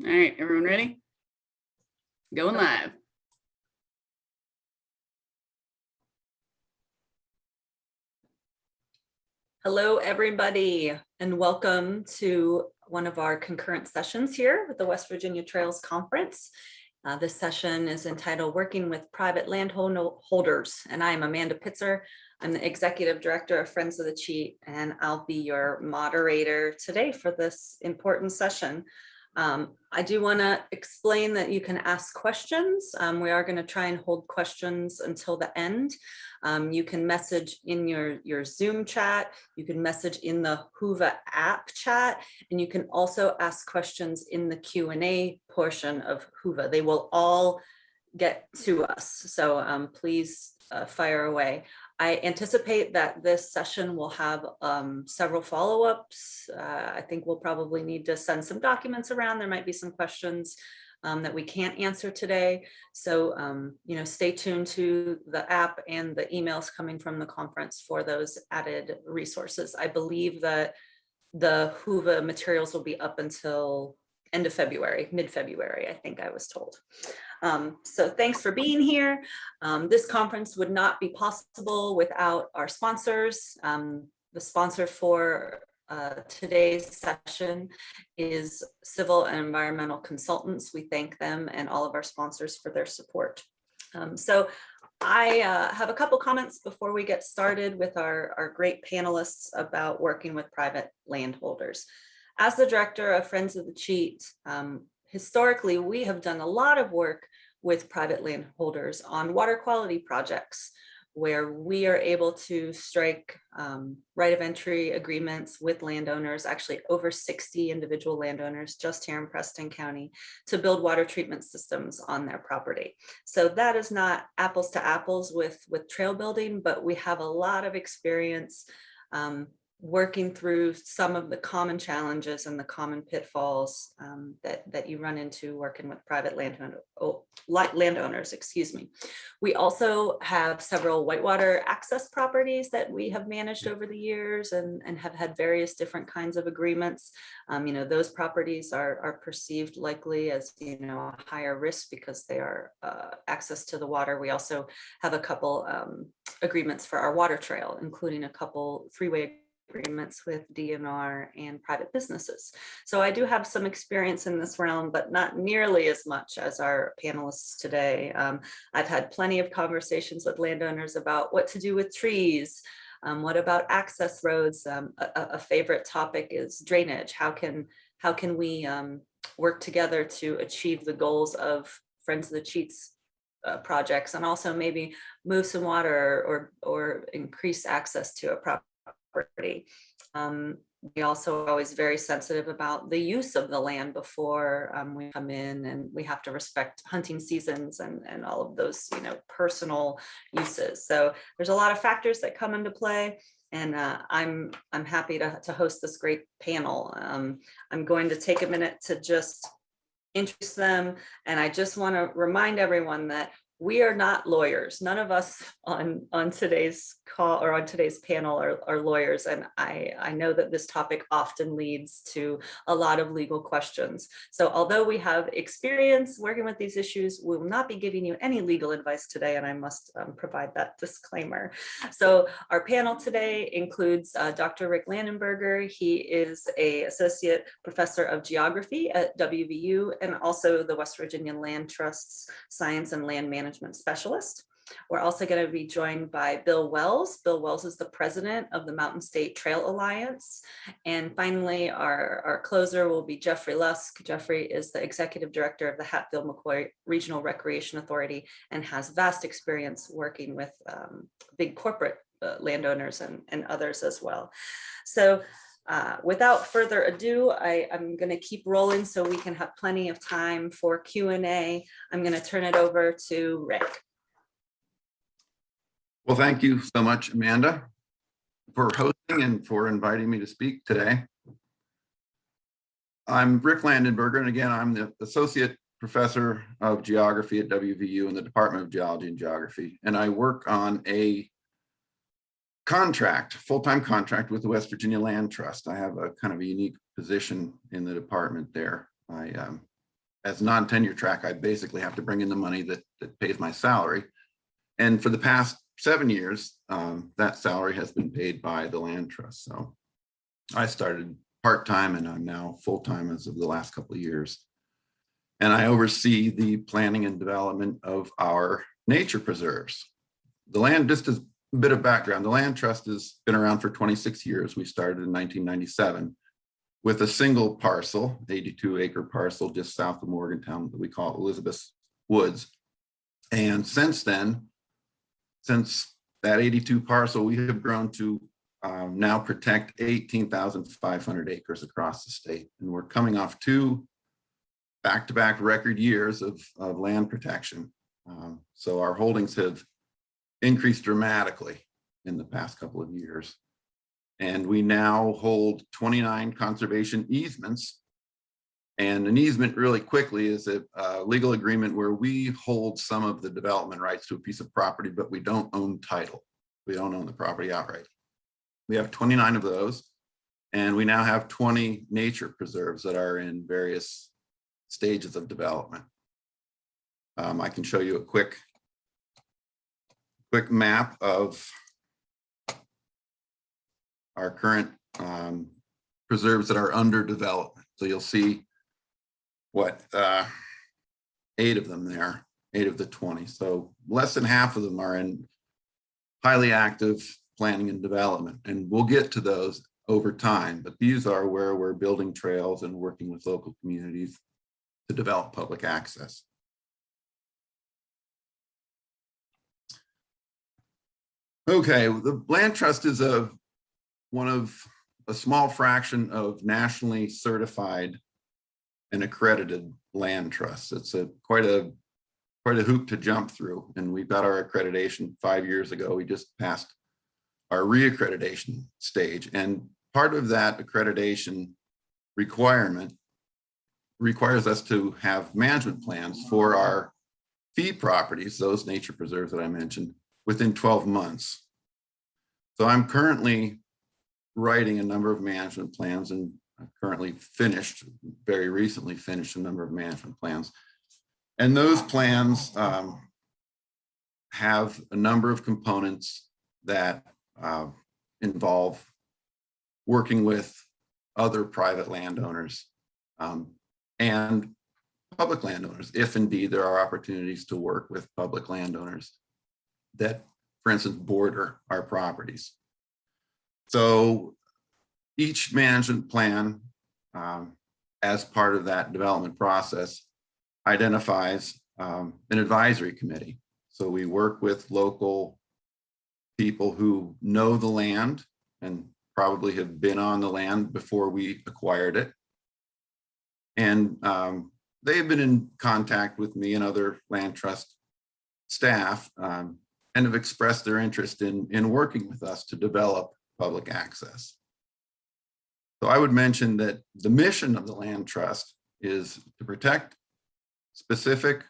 All right, everyone ready? Going live. Hello, everybody, and welcome to one of our concurrent sessions here with the West Virginia Trails Conference. This session is entitled Working with Private Landholders, and I am Amanda Pitzer. I'm the Executive Director of Friends of the Cheat, and I'll be your moderator today for this important session. I do want to explain that you can ask questions. We are going to try and hold questions until the end. You can message in your Zoom chat, you can message in the Whova app chat, and you can also ask questions in the Q&A portion of Whova. They will all get to us, so please fire away. I anticipate that this session will have several follow-ups. I think we'll probably need to send some documents around. There might be some questions that we can't answer today. So, stay tuned to the app and the emails coming from the conference for those added resources. I believe that the Whova materials will be up until end of February, mid-February, I think I was told. So thanks for being here. This conference would not be possible without our sponsors. The sponsor for today's session is Civil and Environmental Consultants. We thank them and all of our sponsors for their support. So I have a couple comments before we get started with our great panelists about working with private landholders. As the director of Friends of the Cheat, historically, we have done a lot of work with private landholders on water quality projects, where we are able to strike right of entry agreements with landowners, actually over 60 individual landowners just here in Preston County, to build water treatment systems on their property. So that is not apples to apples with trail building, but we have a lot of experience working through some of the common challenges and the common pitfalls that you run into working with private landowners, excuse me. We also have several whitewater access properties that we have managed over the years and have had various different kinds of agreements. Those properties are perceived likely as, a higher risk because they are access to the water. We also have a couple agreements for our water trail, including a couple three-way agreements with DNR and private businesses. So I do have some experience in this realm, but not nearly as much as our panelists today. I've had plenty of conversations with landowners about what to do with trees. What about access roads? A favorite topic is drainage. How can we work together to achieve the goals of Friends of the Cheat's projects, and also maybe move some water or increase access to a property. We also are always very sensitive about the use of the land before we come in, and we have to respect hunting seasons and all of those, personal uses. So there's a lot of factors that come into play, and I'm happy to host this great panel. I'm going to take a minute to just introduce them, and I just want to remind everyone that we are not lawyers. None of us on today's call or on today's panel are lawyers. And I know that this topic often leads to a lot of legal questions. So although we have experience working with these issues, we will not be giving you any legal advice today, and I must provide that disclaimer. So our panel today includes Dr. Rick Landenberger. He is an associate professor of geography at WVU and also the West Virginia Land Trust's Science and Land Management Specialist. We're also going to be joined by Bill Wells. Bill Wells is the president of the Mountain State Trail Alliance. And finally, our closer will be Jeffrey Lusk. Jeffrey is the executive director of the Hatfield-McCoy Regional Recreation Authority and has vast experience working with big corporate landowners and others as well. So without further ado, I'm going to keep rolling so we can have plenty of time for Q&A. I'm going to turn it over to Rick. Well, thank you so much, Amanda, for hosting and for inviting me to speak today. I'm Rick Landenberger, and again, I'm the Associate Professor of Geography at WVU in the Department of Geology and Geography, and I work on a full-time contract with the West Virginia Land Trust. I have a kind of a unique position in the department there. I as non-tenure track, I basically have to bring in the money that pays my salary. And for the past 7 years, that salary has been paid by the land trust. So I started part-time and I'm now full-time as of the last couple of years. And I oversee the planning and development of our nature preserves. The land, just as a bit of background, the land trust has been around for 26 years. We started in 1997 with a single parcel, 82-acre parcel just south of Morgantown that we call Elizabeth Woods. And since then, since that 82 parcel, we have grown to now protect 18,500 acres across the state. And we're coming off 2 back-to-back record years of land protection. So our holdings have increased dramatically in the past couple of years. And we now hold 29 conservation easements. And an easement, really quickly, is a legal agreement where we hold some of the development rights to a piece of property, but we don't own title. We don't own the property outright. We have 29 of those, and we now have 20 nature preserves that are in various stages of development. I can show you a quick map of our current preserves that are under development. So you'll see what 8 of them there, 8 of the 20. So less than half of them are in highly active planning and development, and we'll get to those over time, but these are where we're building trails and working with local communities to develop public access. Okay, the land trust is one of a small fraction of nationally certified and accredited land trusts. It's quite a hoop to jump through, and we got our accreditation 5 years ago. We just passed our reaccreditation stage, and part of that accreditation requirement requires us to have management plans for our fee properties, those nature preserves that I mentioned, within 12 months. So I'm currently writing a number of management plans, and I've currently very recently finished a number of management plans. And those plans have a number of components that involve working with other private landowners and public landowners, if indeed there are opportunities to work with public landowners that, for instance, border our properties. So each management plan, as part of that development process, identifies an advisory committee. So we work with local people who know the land and probably have been on the land before we acquired it. And they've been in contact with me and other land trust staff and have expressed their interest in working with us to develop public access. So I would mention that the mission of the land trust is to protect specific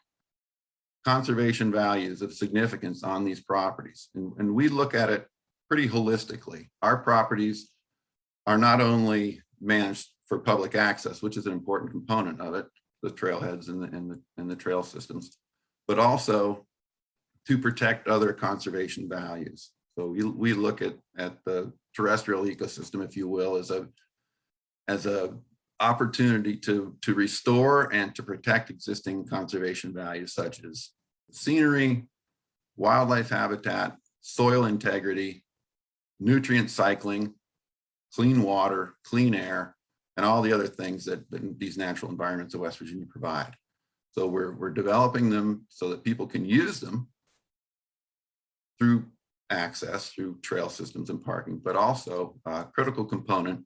conservation values of significance on these properties. And we look at it pretty holistically. Our properties are not only managed for public access, which is an important component of it, the trailheads and the trail systems, but also to protect other conservation values. So we look at the terrestrial ecosystem, if you will, as a opportunity to restore and to protect existing conservation values such as scenery, wildlife habitat, soil integrity, nutrient cycling, clean water, clean air, and all the other things that these natural environments of West Virginia provide. So we're developing them so that people can use them through access, through trail systems and parking, but also a critical component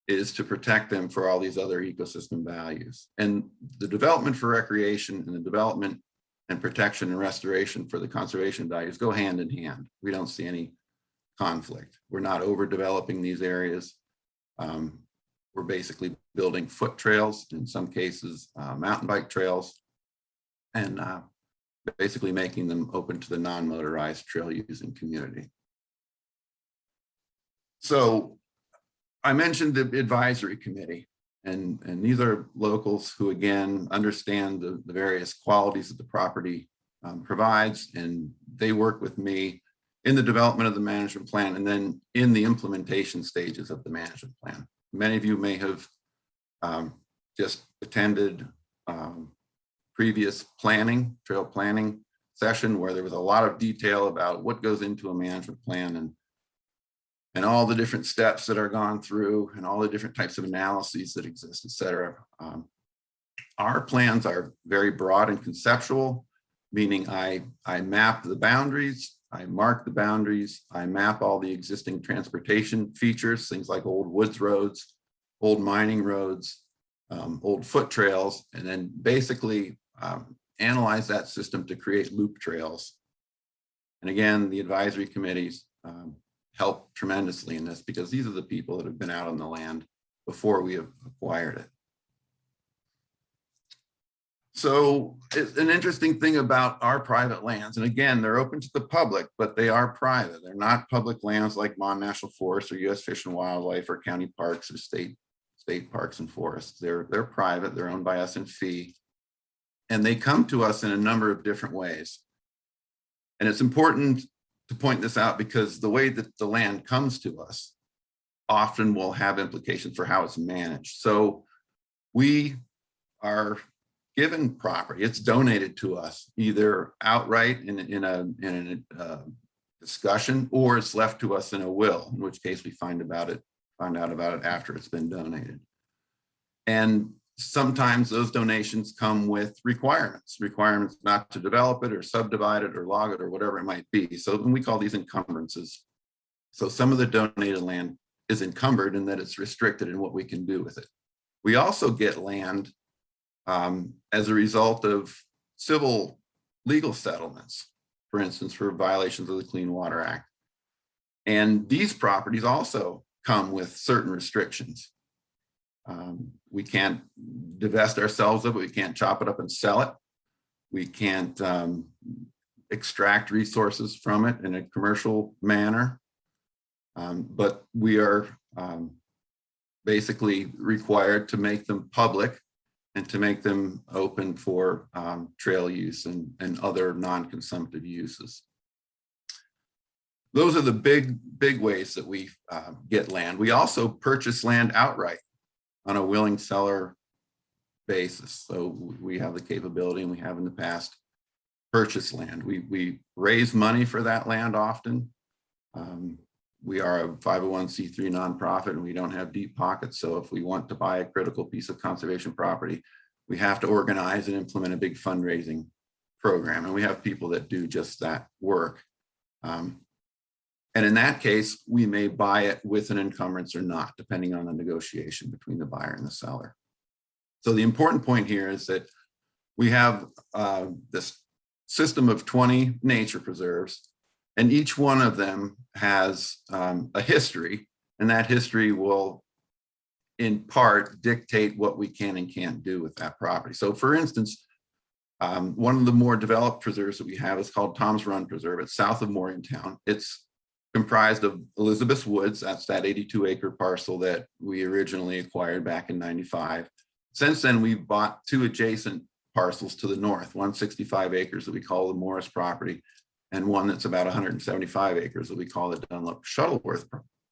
is to protect them for all these other ecosystem values. And the development for recreation and the development and protection and restoration for the conservation values go hand in hand. We don't see any conflict. We're not overdeveloping these areas. We're basically building foot trails, in some cases, mountain bike trails, and basically making them open to the non-motorized trail using community. So I mentioned the advisory committee, And these are locals who, again, understand the various qualities that the property provides, and they work with me in the development of the management plan and then in the implementation stages of the management plan. Many of you may have just attended previous trail planning session where there was a lot of detail about what goes into a management plan and all the different steps that are gone through and all the different types of analyses that exist, et cetera. Our plans are very broad and conceptual, meaning I map the boundaries, I mark the boundaries, I map all the existing transportation features, things like old woods roads, old mining roads, old foot trails, and then basically analyze that system to create loop trails. And again, the advisory committees help tremendously in this because these are the people that have been out on the land before we have acquired it. So it's an interesting thing about our private lands, and again, they're open to the public, but they are private. They're not public lands like Mon National Forest or U.S. Fish and Wildlife or county parks or state parks and forests. They're private. They're owned by us in fee, and they come to us in a number of different ways. And it's important to point this out because the way that the land comes to us often will have implications for how it's managed. So we are given property, it's donated to us either outright in a discussion, or it's left to us in a will, in which case we find out about it after it's been donated. And sometimes those donations come with requirements not to develop it or subdivide it or log it or whatever it might be. So we call these encumbrances. So some of the donated land is encumbered in that it's restricted in what we can do with it. We also get land as a result of civil legal settlements, for instance, for violations of the Clean Water Act. And these properties also come with certain restrictions. We can't divest ourselves of it. We can't chop it up and sell it. We can't extract resources from it in a commercial manner. But we are basically required to make them public and to make them open for trail use and other non-consumptive uses. Those are the big ways that we get land. We also purchase land outright on a willing seller basis. So we have the capability, and we have in the past purchased land. We raise money for that land often. We are a 501c3 nonprofit, and we don't have deep pockets. So if we want to buy a critical piece of conservation property, we have to organize and implement a big fundraising program. And we have people that do just that work. And in that case, we may buy it with an encumbrance or not, depending on the negotiation between the buyer and the seller. So the important point here is that we have this system of 20 nature preserves, and each one of them has a history, and that history will in part dictate what we can and can't do with that property. So for instance, one of the more developed preserves that we have is called Tom's Run Preserve. It's south of Morgantown. It's comprised of Elizabeth's Woods. That's that 82-acre parcel that we originally acquired back in '95. Since then, we've bought two adjacent parcels to the north, one 65 acres that we call the Morris property, and one that's about 175 acres that we call the Dunlop Shuttleworth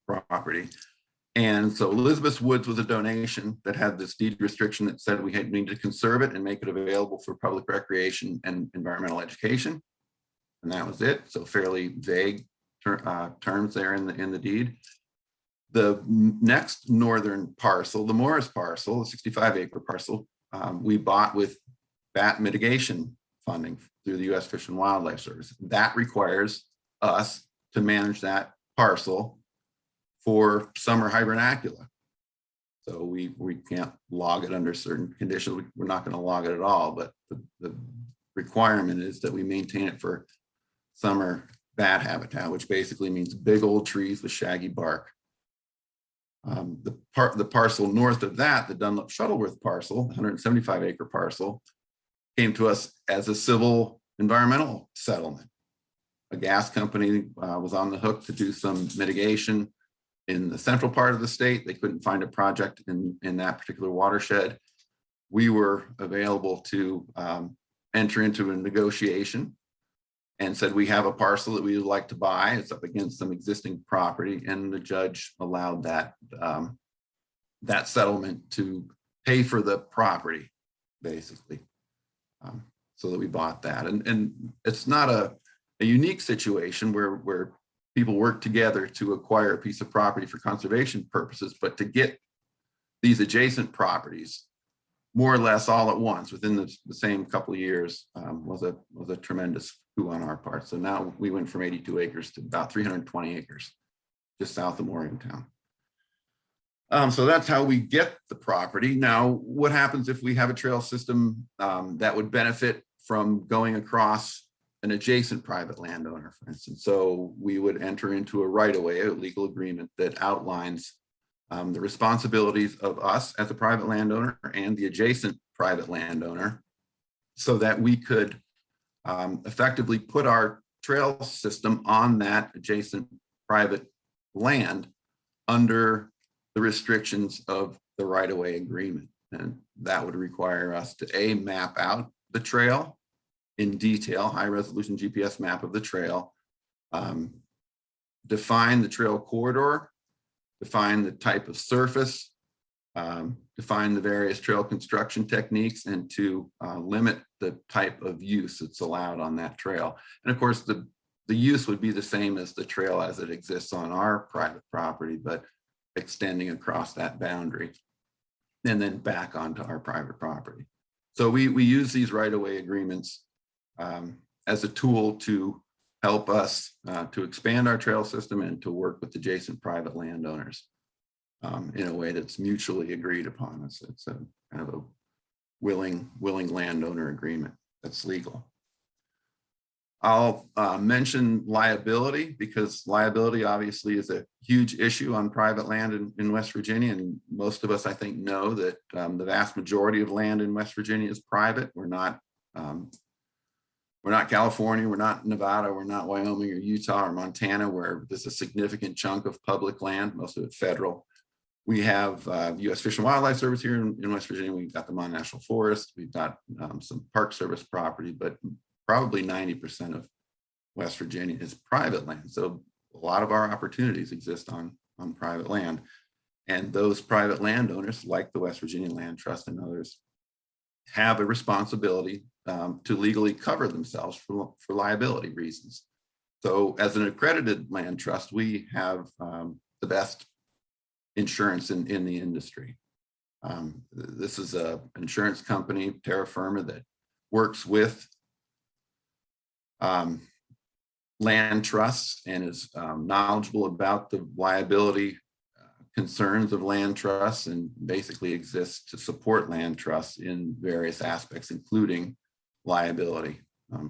property. And so Elizabeth's Woods was a donation that had this deed restriction that said we need to conserve it and make it available for public recreation and environmental education. And that was it. So fairly vague terms there in the deed. The next northern parcel, the Morris parcel, the 65-acre parcel, we bought with bat mitigation funding through the U.S. Fish and Wildlife Service. That requires us to manage that parcel for summer hibernacula. So we can't log it under certain conditions. We're not going to log it at all, but the requirement is that we maintain it for summer bat habitat, which basically means big old trees with shaggy bark. The parcel north of that, the Dunlop Shuttleworth parcel, 175-acre parcel, came to us as a civil environmental settlement. A gas company was on the hook to do some mitigation. in the central part of the state. They couldn't find a project in that particular watershed. We were available to enter into a negotiation and said, we have a parcel that we would like to buy. It's up against some existing property, and the judge allowed that that settlement to pay for the property, basically, so that we bought that. And it's not a unique situation where people work together to acquire a piece of property for conservation purposes, but to get these adjacent properties more or less all at once within the same couple of years was a tremendous coup on our part. So now we went from 82 acres to about 320 acres just south of Morgantown. So that's how we get the property. Now, what happens if we have a trail system that would benefit from going across an adjacent private landowner, for instance? So we would enter into a right-of-way, a legal agreement that outlines the responsibilities of us as a private landowner and the adjacent private landowner, so that we could effectively put our trail system on that adjacent private land under the restrictions of the right-of-way agreement. And that would require us to map out the trail in detail, high-resolution GPS map of the trail, define the trail corridor, define the type of surface, define the various trail construction techniques, and to limit the type of use that's allowed on that trail. And of course, the use would be the same as the trail as it exists on our private property, but extending across that boundary and then back onto our private property. So we use these right-of-way agreements as a tool to help us to expand our trail system and to work with adjacent private landowners in a way that's mutually agreed upon. It's a kind of a willing landowner agreement that's legal. I'll mention liability, because liability obviously is a huge issue on private land in West Virginia. And most of us, I think, know that the vast majority of land in West Virginia is private. We're not California, we're not Nevada, we're not Wyoming or Utah or Montana, where there's a significant chunk of public land, most of it federal. We have U.S. Fish and Wildlife Service here in West Virginia. We've got the Mon National Forest. We've got some Park Service property, but probably 90% of West Virginia is private land. So a lot of our opportunities exist on private land. And those private landowners, like the West Virginia Land Trust and others, have a responsibility to legally cover themselves for liability reasons. So as an accredited land trust, we have the best insurance in the industry. This is an insurance company, Terra Firma, that works with land trusts and is knowledgeable about the liability concerns of land trusts, and basically exists to support land trusts in various aspects, including liability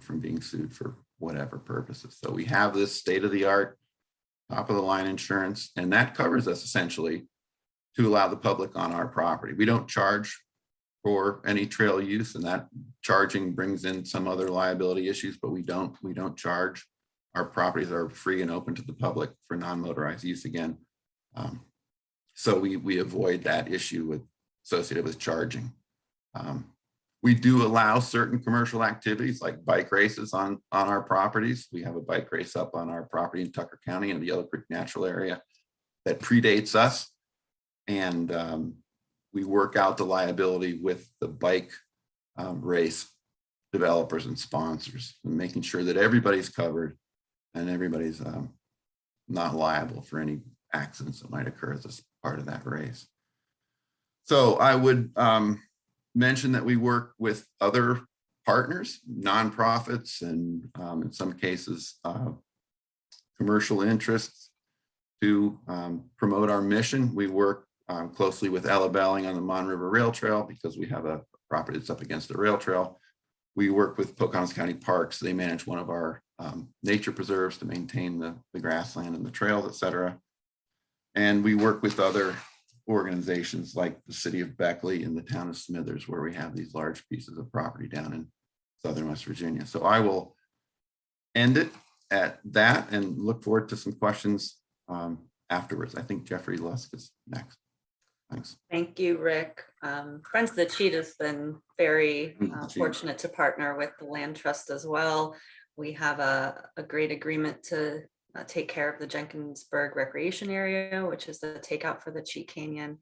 from being sued for whatever purposes. So we have this state-of-the-art, top-of-the-line insurance, and that covers us essentially to allow the public on our property. We don't charge for any trail use, and that charging brings in some other liability issues, but we don't charge. Our properties are free and open to the public for non-motorized use again. So we avoid that issue associated with charging. We do allow certain commercial activities like bike races on our properties. We have a bike race up on our property in Tucker County in the Yellow Creek Natural Area that predates us. And we work out the liability with the bike race developers and sponsors, and making sure that everybody's covered and everybody's not liable for any accidents that might occur as part of that race. So I would mention that we work with other partners, nonprofits, and in some cases, commercial interests to promote our mission. We work closely with Ella Belling on the Mon River Rail Trail because we have a property that's up against the rail trail. We work with Pocahontas County Parks. They manage one of our nature preserves to maintain the grassland and the trails, et cetera. And we work with other organizations like the city of Beckley and the town of Smithers, where we have these large pieces of property down in southern West Virginia. So I will end it at that and look forward to some questions afterwards. I think Jeffrey Lusk is next. Thanks. Thank you, Rick. Friends of the Cheat has been very Friends of the Cheat. fortunate to partner with the Land Trust as well. We have a great agreement to take care of the Jenkinsburg Recreation Area, which is the takeout for the Cheat Canyon.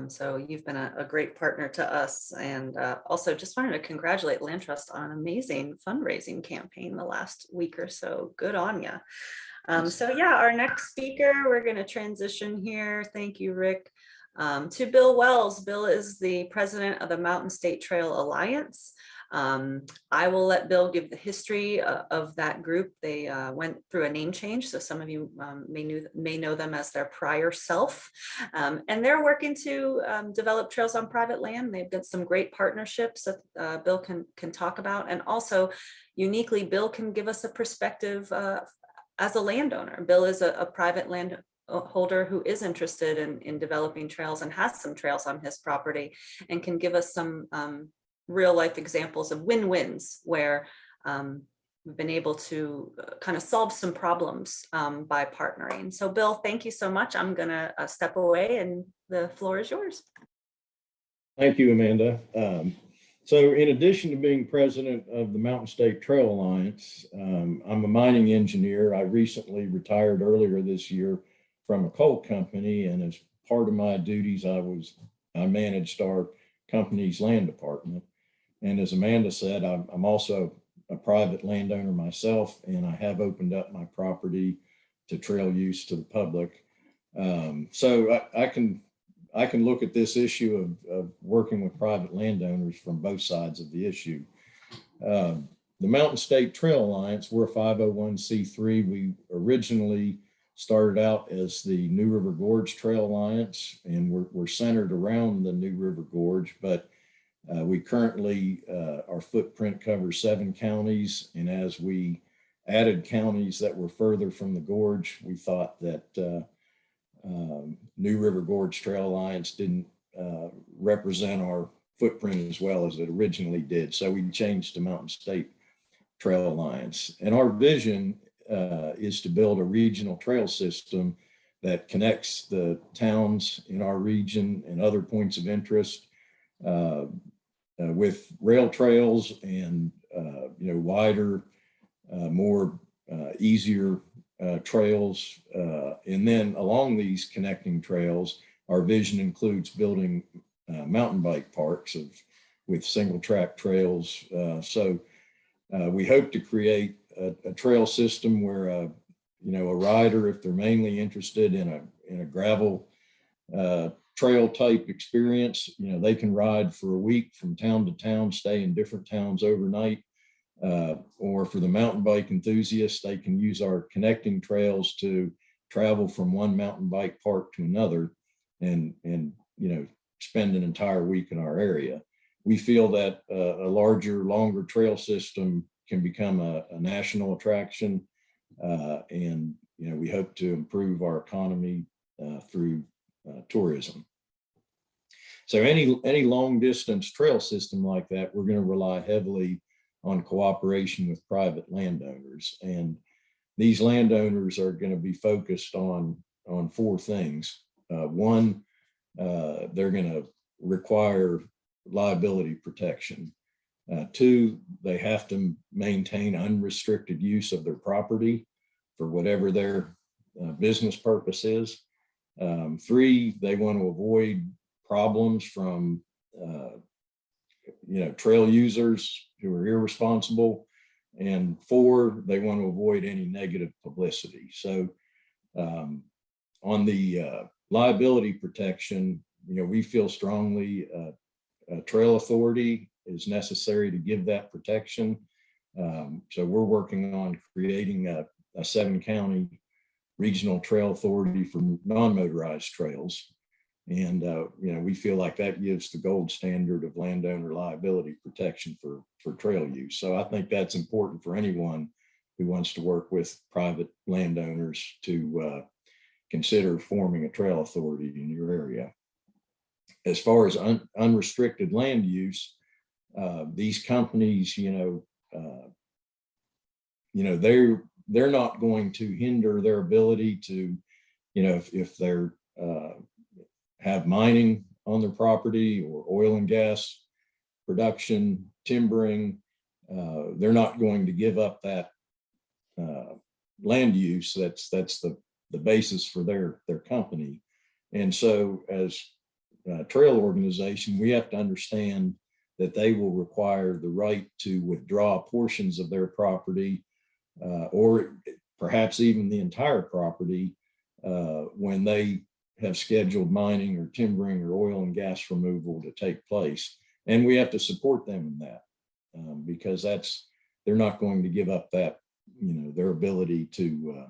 So you've been a great partner to us, and also just wanted to congratulate Land Trust on an amazing fundraising campaign the last week or so. Good on you. So yeah, our next speaker, we're going to transition here. Thank you, Rick. To Bill Wells. Bill is the president of the Mountain State Trail Alliance. I will let Bill give the history of that group. They went through a name change, so some of you may know them as their prior self. And they're working to develop trails on private land. They've got some great partnerships that Bill can talk about. And also, uniquely, Bill can give us a perspective as a landowner. Bill is a private landholder who is interested in developing trails and has some trails on his property, and can give us some real life examples of win-wins where we've been able to kind of solve some problems by partnering. So Bill, thank you so much. I'm gonna step away and the floor is yours. Thank you, Amanda. So in addition to being president of the Mountain State Trail Alliance, I'm a mining engineer. I recently retired earlier this year from a coal company, and as part of my duties, I managed our company's land department. And as Amanda said, I'm also a private landowner myself, and I have opened up my property to trail use to the public. So I can look at this issue of working with private landowners from both sides of the issue. The Mountain State Trail Alliance, we're a 501c3. We originally started out as the New River Gorge Trail Alliance, and we're centered around the New River Gorge, but we currently, our footprint covers 7 counties. And as we added counties that were further from the gorge, we thought that New River Gorge Trail Alliance didn't represent our footprint as well as it originally did. So we changed to Mountain State Trail Alliance. And our vision is to build a regional trail system that connects the towns in our region and other points of interest with rail trails and wider, more easier trails. And then along these connecting trails, our vision includes building mountain bike parks with single track trails. So we hope to create a trail system where a rider, if they're mainly interested in a gravel trail type experience, they can ride for a week from town to town, stay in different towns overnight. Or for the mountain bike enthusiasts, they can use our connecting trails to travel from one mountain bike park to another and spend an entire week in our area. We feel that a larger, longer trail system can become a national attraction, and we hope to improve our economy through tourism. So any long distance trail system like that, we're going to rely heavily on cooperation with private landowners, and these landowners are going to be focused on 4 things. One, they're going to require liability protection. 2, they have to maintain unrestricted use of their property for whatever their business purpose is. 3, they want to avoid problems from trail users who are irresponsible. And 4, they want to avoid any negative publicity. So on the liability protection, we feel strongly a trail authority is necessary to give that protection. So we're working on creating a 7-county regional trail authority for non-motorized trails. And we feel like that gives the gold standard of landowner liability protection for trail use. So I think that's important for anyone who wants to work with private landowners to consider forming a trail authority in your area. As far as unrestricted land use, these companies, they're not going to hinder their ability to, if they're have mining on their property or oil and gas production, timbering, they're not going to give up that land use. That's the basis for their company. And so as a trail organization, we have to understand that they will require the right to withdraw portions of their property or perhaps even the entire property when they have scheduled mining or timbering or oil and gas removal to take place. And we have to support them in that because they're not going to give up that, their ability to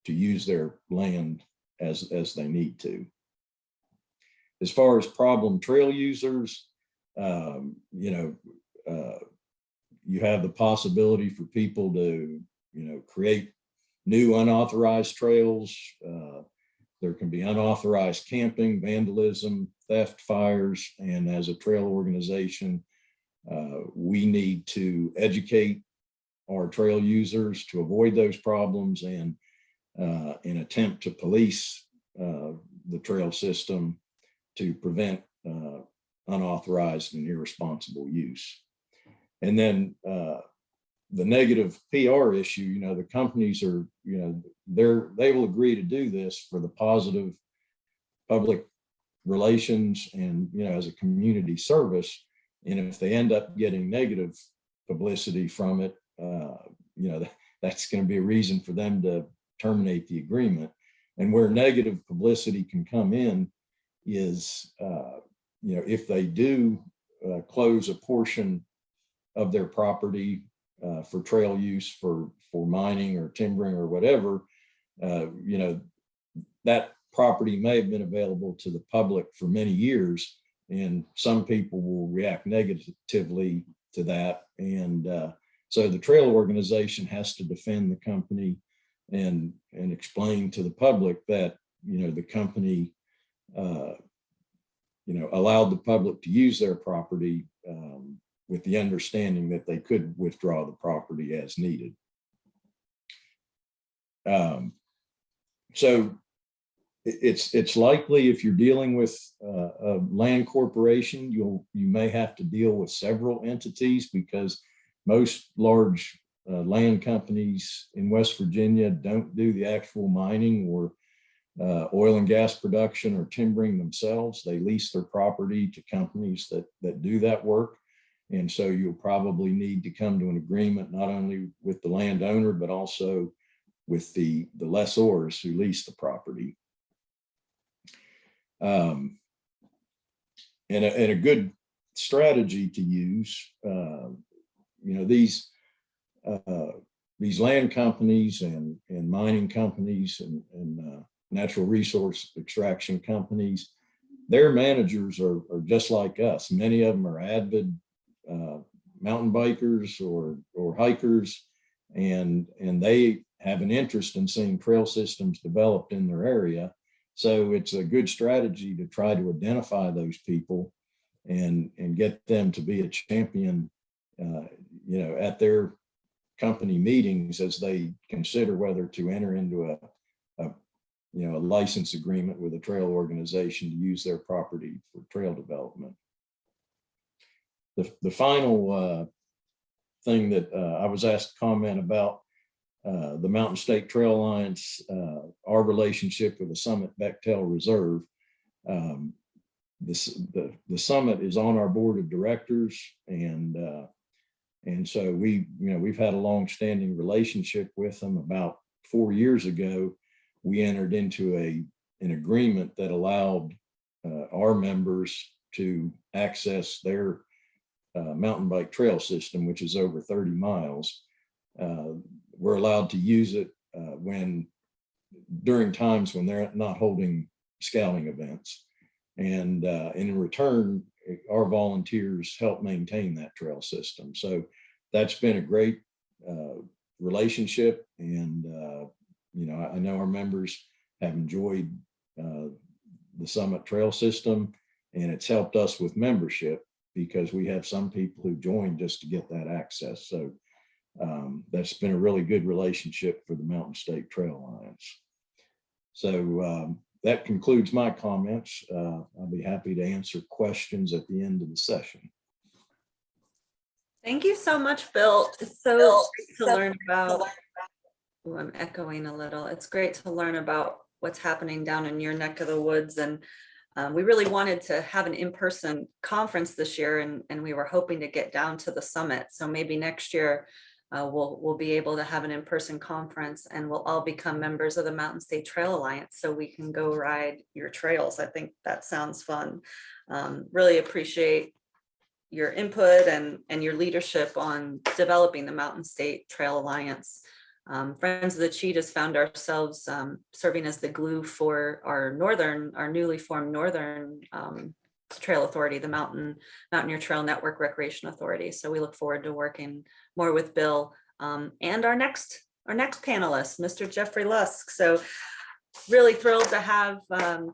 use their land as they need to. As far as problem trail users, you have the possibility for people to, create new unauthorized trails. There can be unauthorized camping, vandalism, theft, fires, and as a trail organization, we need to educate our trail users to avoid those problems and attempt to police the trail system to prevent unauthorized and irresponsible use. And then the negative PR issue, the companies are, they will agree to do this for the positive public relations and, as a community service. And if they end up getting negative publicity from it, that's going to be a reason for them to terminate the agreement. And where negative publicity can come in is, if they do close a portion of their property for trail use for mining or timbering or whatever, that property may have been available to the public for many years, and some people will react negatively to that. And so the trail organization has to defend the company and explain to the public that, the company, allowed the public to use their property with the understanding that they could withdraw the property as needed. So it's likely if you're dealing with a land corporation, you may have to deal with several entities because most large land companies in West Virginia don't do the actual mining or oil and gas production or timbering themselves. They lease their property to companies that do that work. And so you'll probably need to come to an agreement not only with the landowner, but also with the lessors who lease the property. And a good strategy to use, these land companies and mining companies and natural resource extraction companies, their managers are just like us. Many of them are avid mountain bikers or hikers, and they have an interest in seeing trail systems developed in their area. So it's a good strategy to try to identify those people and get them to be a champion, at their company meetings as they consider whether to enter into a license agreement with a trail organization to use their property for trail development. The final thing that I was asked to comment about the Mountain State Trail Alliance, our relationship with the Summit Bechtel Reserve. The Summit is on our board of directors, and so we've had a long-standing relationship with them. About 4 years ago, we entered into an agreement that allowed our members to access their mountain bike trail system, which is over 30 miles. We're allowed to use it during times when they're not holding scouting events. And in return, our volunteers help maintain that trail system. So that's been a great relationship. And, I know our members have enjoyed the Summit Trail System, and it's helped us with membership because we have some people who join just to get that access. So that's been a really good relationship for the Mountain State Trail Alliance. So that concludes my comments. I'll be happy to answer questions at the end of the session. Thank you so much, Bill. It's so great to learn about. Ooh, I'm echoing a little. It's great to learn about what's happening down in your neck of the woods. And we really wanted to have an in-person conference this year, and we were hoping to get down to the summit. So maybe next year we'll be able to have an in-person conference, and we'll all become members of the Mountain State Trail Alliance so we can go ride your trails. I think that sounds fun. Really appreciate your input and your leadership on developing the Mountain State Trail Alliance. Friends of the Cheetahs found ourselves serving as the glue for our newly formed Northern Trail Authority, the Mountaineer Trail Network Recreation Authority. So we look forward to working more with Bill and our next panelist, Mr. Jeffrey Lusk. So really thrilled to have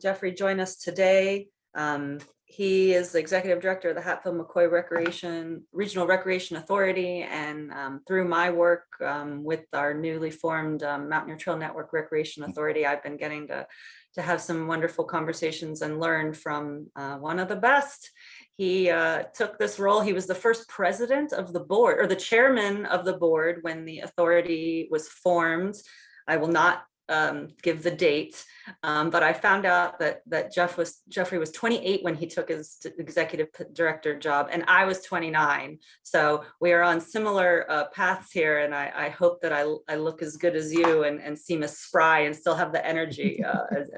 Jeffrey join us today. He is the executive director of the Hatfield-McCoy Regional Recreation Authority, and through my work with our newly formed Mountaineer Trail Network Recreation Authority, I've been getting to have some wonderful conversations and learn from one of the best. He took this role. He was the first president of the board, or the chairman of the board, when the authority was formed. I will not give the date, but I found out that Jeffrey was 28 when he took his executive director job, and I was 29. So we are on similar paths here, and I hope that I look as good as you and seem as spry and still have the energy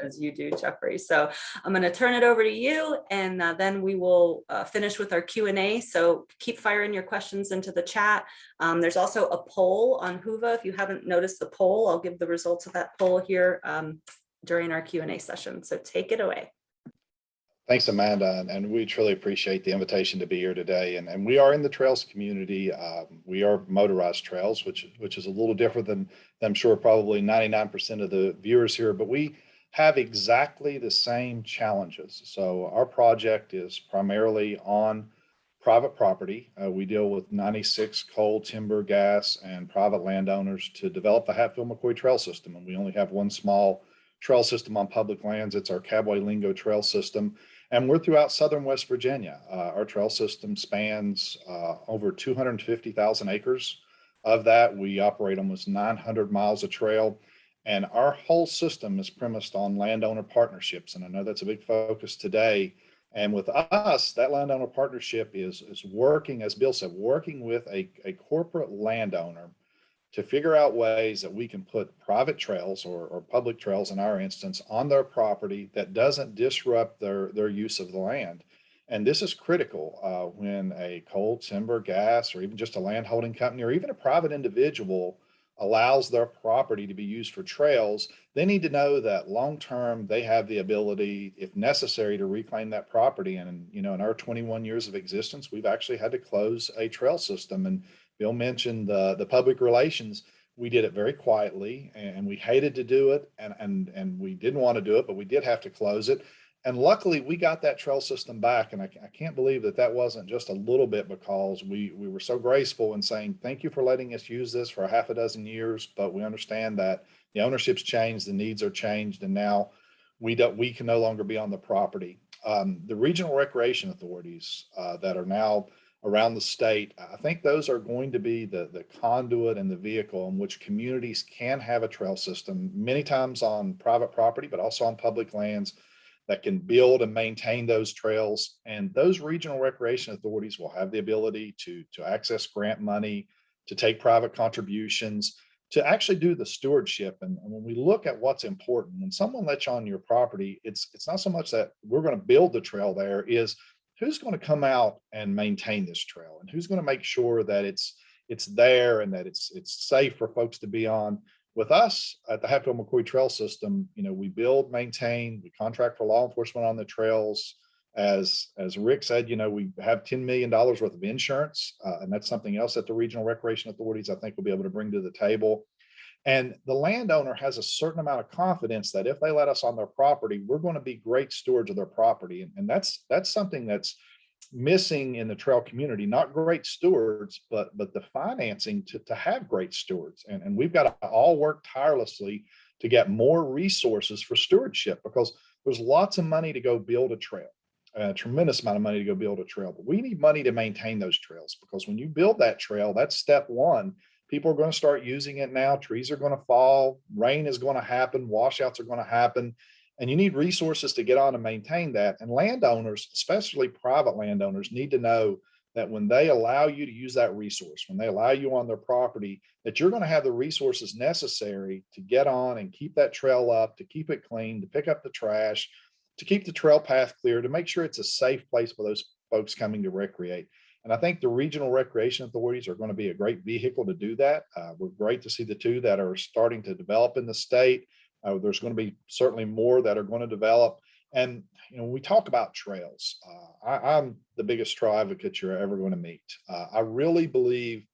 as you do, Jeffrey. So I'm going to turn it over to you, and then we will finish with our Q&A. So keep firing your questions into the chat. There's also a poll on Whova. If you haven't noticed the poll, I'll give the results of that poll here during our Q&A session. So take it away. Thanks, Amanda, and we truly appreciate the invitation to be here today. And we are in the trails community. We are motorized trails, which is a little different than I'm sure probably 99% of the viewers here, but we have exactly the same challenges. So our project is primarily on private property. We deal with 96 coal, timber, gas, and private landowners to develop the Hatfield-McCoy Trail System. And we only have one small trail system on public lands. It's our Cowboy Lingo Trail System. And we're throughout southern West Virginia. Our trail system spans over 250,000 acres. Of that, we operate almost 900 miles of trail. And our whole system is premised on landowner partnerships. And I know that's a big focus today. And with us, that landowner partnership is working, as Bill said, working with a corporate landowner to figure out ways that we can put private trails or public trails in our instance on their property that doesn't disrupt their use of the land. And this is critical when a coal, timber, gas, or even just a land holding company, or even a private individual allows their property to be used for trails. They need to know that long-term they have the ability, if necessary, to reclaim that property. And, in our 21 years of existence, we've actually had to close a trail system. And Bill mentioned the public relations. We did it very quietly, and we hated to do it, and we didn't want to do it, but we did have to close it. And luckily, we got that trail system back. And I can't believe that wasn't just a little bit, because we were so graceful in saying, thank you for letting us use this for a half a dozen years. But we understand that the ownership's changed, the needs are changed, and now we can no longer be on the property. The regional recreation authorities that are now around the state, I think those are going to be the conduit and the vehicle in which communities can have a trail system, many times on private property, but also on public lands, that can build and maintain those trails. And those regional recreation authorities will have the ability to access grant money, to take private contributions, to actually do the stewardship. And when we look at what's important, when someone lets you on your property, it's not so much that we're going to build the trail there, is who's going to come out and maintain this trail, and who's going to make sure that it's there and that it's safe for folks to be on. With us at the Hatfield-McCoy Trail System, we build, maintain, we contract for law enforcement on the trails. As Rick said, we have $10 million worth of insurance, and that's something else that the regional recreation authorities, I think, will be able to bring to the table. And the landowner has a certain amount of confidence that if they let us on their property, we're going to be great stewards of their property. And that's something that's missing in the trail community, not great stewards, but the financing to have great stewards. And we've got to all work tirelessly to get more resources for stewardship, because there's lots of money to go build a trail, a tremendous amount of money to go build a trail, but we need money to maintain those trails, because when you build that trail, that's step one. People are going to start using it now. Trees are going to fall. Rain is going to happen. Washouts are going to happen. And you need resources to get on and maintain that. And landowners, especially private landowners, need to know that when they allow you to use that resource, when they allow you on their property, that you're going to have the resources necessary to get on and keep that trail up, to keep it clean, to pick up the trash, to keep the trail path clear, to make sure it's a safe place for those folks coming to recreate. And I think the regional recreation authorities are going to be a great vehicle to do that. We're great to see the two that are starting to develop in the state. There's going to be certainly more that are going to develop. And when we talk about trails, I'm the biggest trail advocate you're ever going to meet. I really believe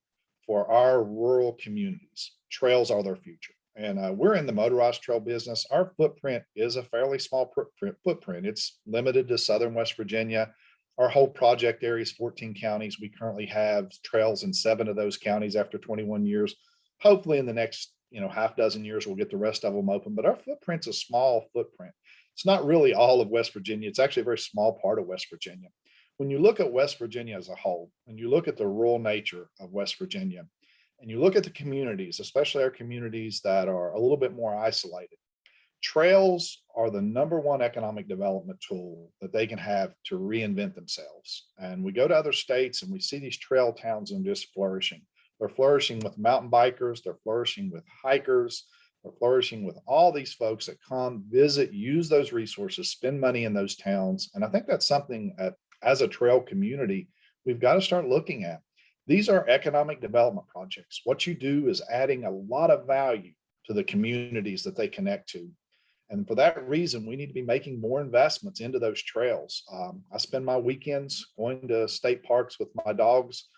for our rural communities, trails are their future. And we're in the motorized trail business. Our footprint is a fairly small footprint. It's limited to southern West Virginia. Our whole project area is 14 counties. We currently have trails in 7 of those counties after 21 years. Hopefully in the next half dozen years, we'll get the rest of them open. But our footprint's a small footprint. It's not really all of West Virginia. It's actually a very small part of West Virginia. When you look at West Virginia as a whole, and you look at the rural nature of West Virginia, and you look at the communities, especially our communities that are a little bit more isolated, trails are the #1 economic development tool that they can have to reinvent themselves. And we go to other states and we see these trail towns and just flourishing. They're flourishing with mountain bikers. They're flourishing with hikers. They're flourishing with all these folks that come visit, use those resources, spend money in those towns. And I think that's something that, as a trail community, we've got to start looking at. These are economic development projects. What you do is adding a lot of value to the communities that they connect to. And for that reason, we need to be making more investments into those trails. I spend my weekends going to state parks with my dogs,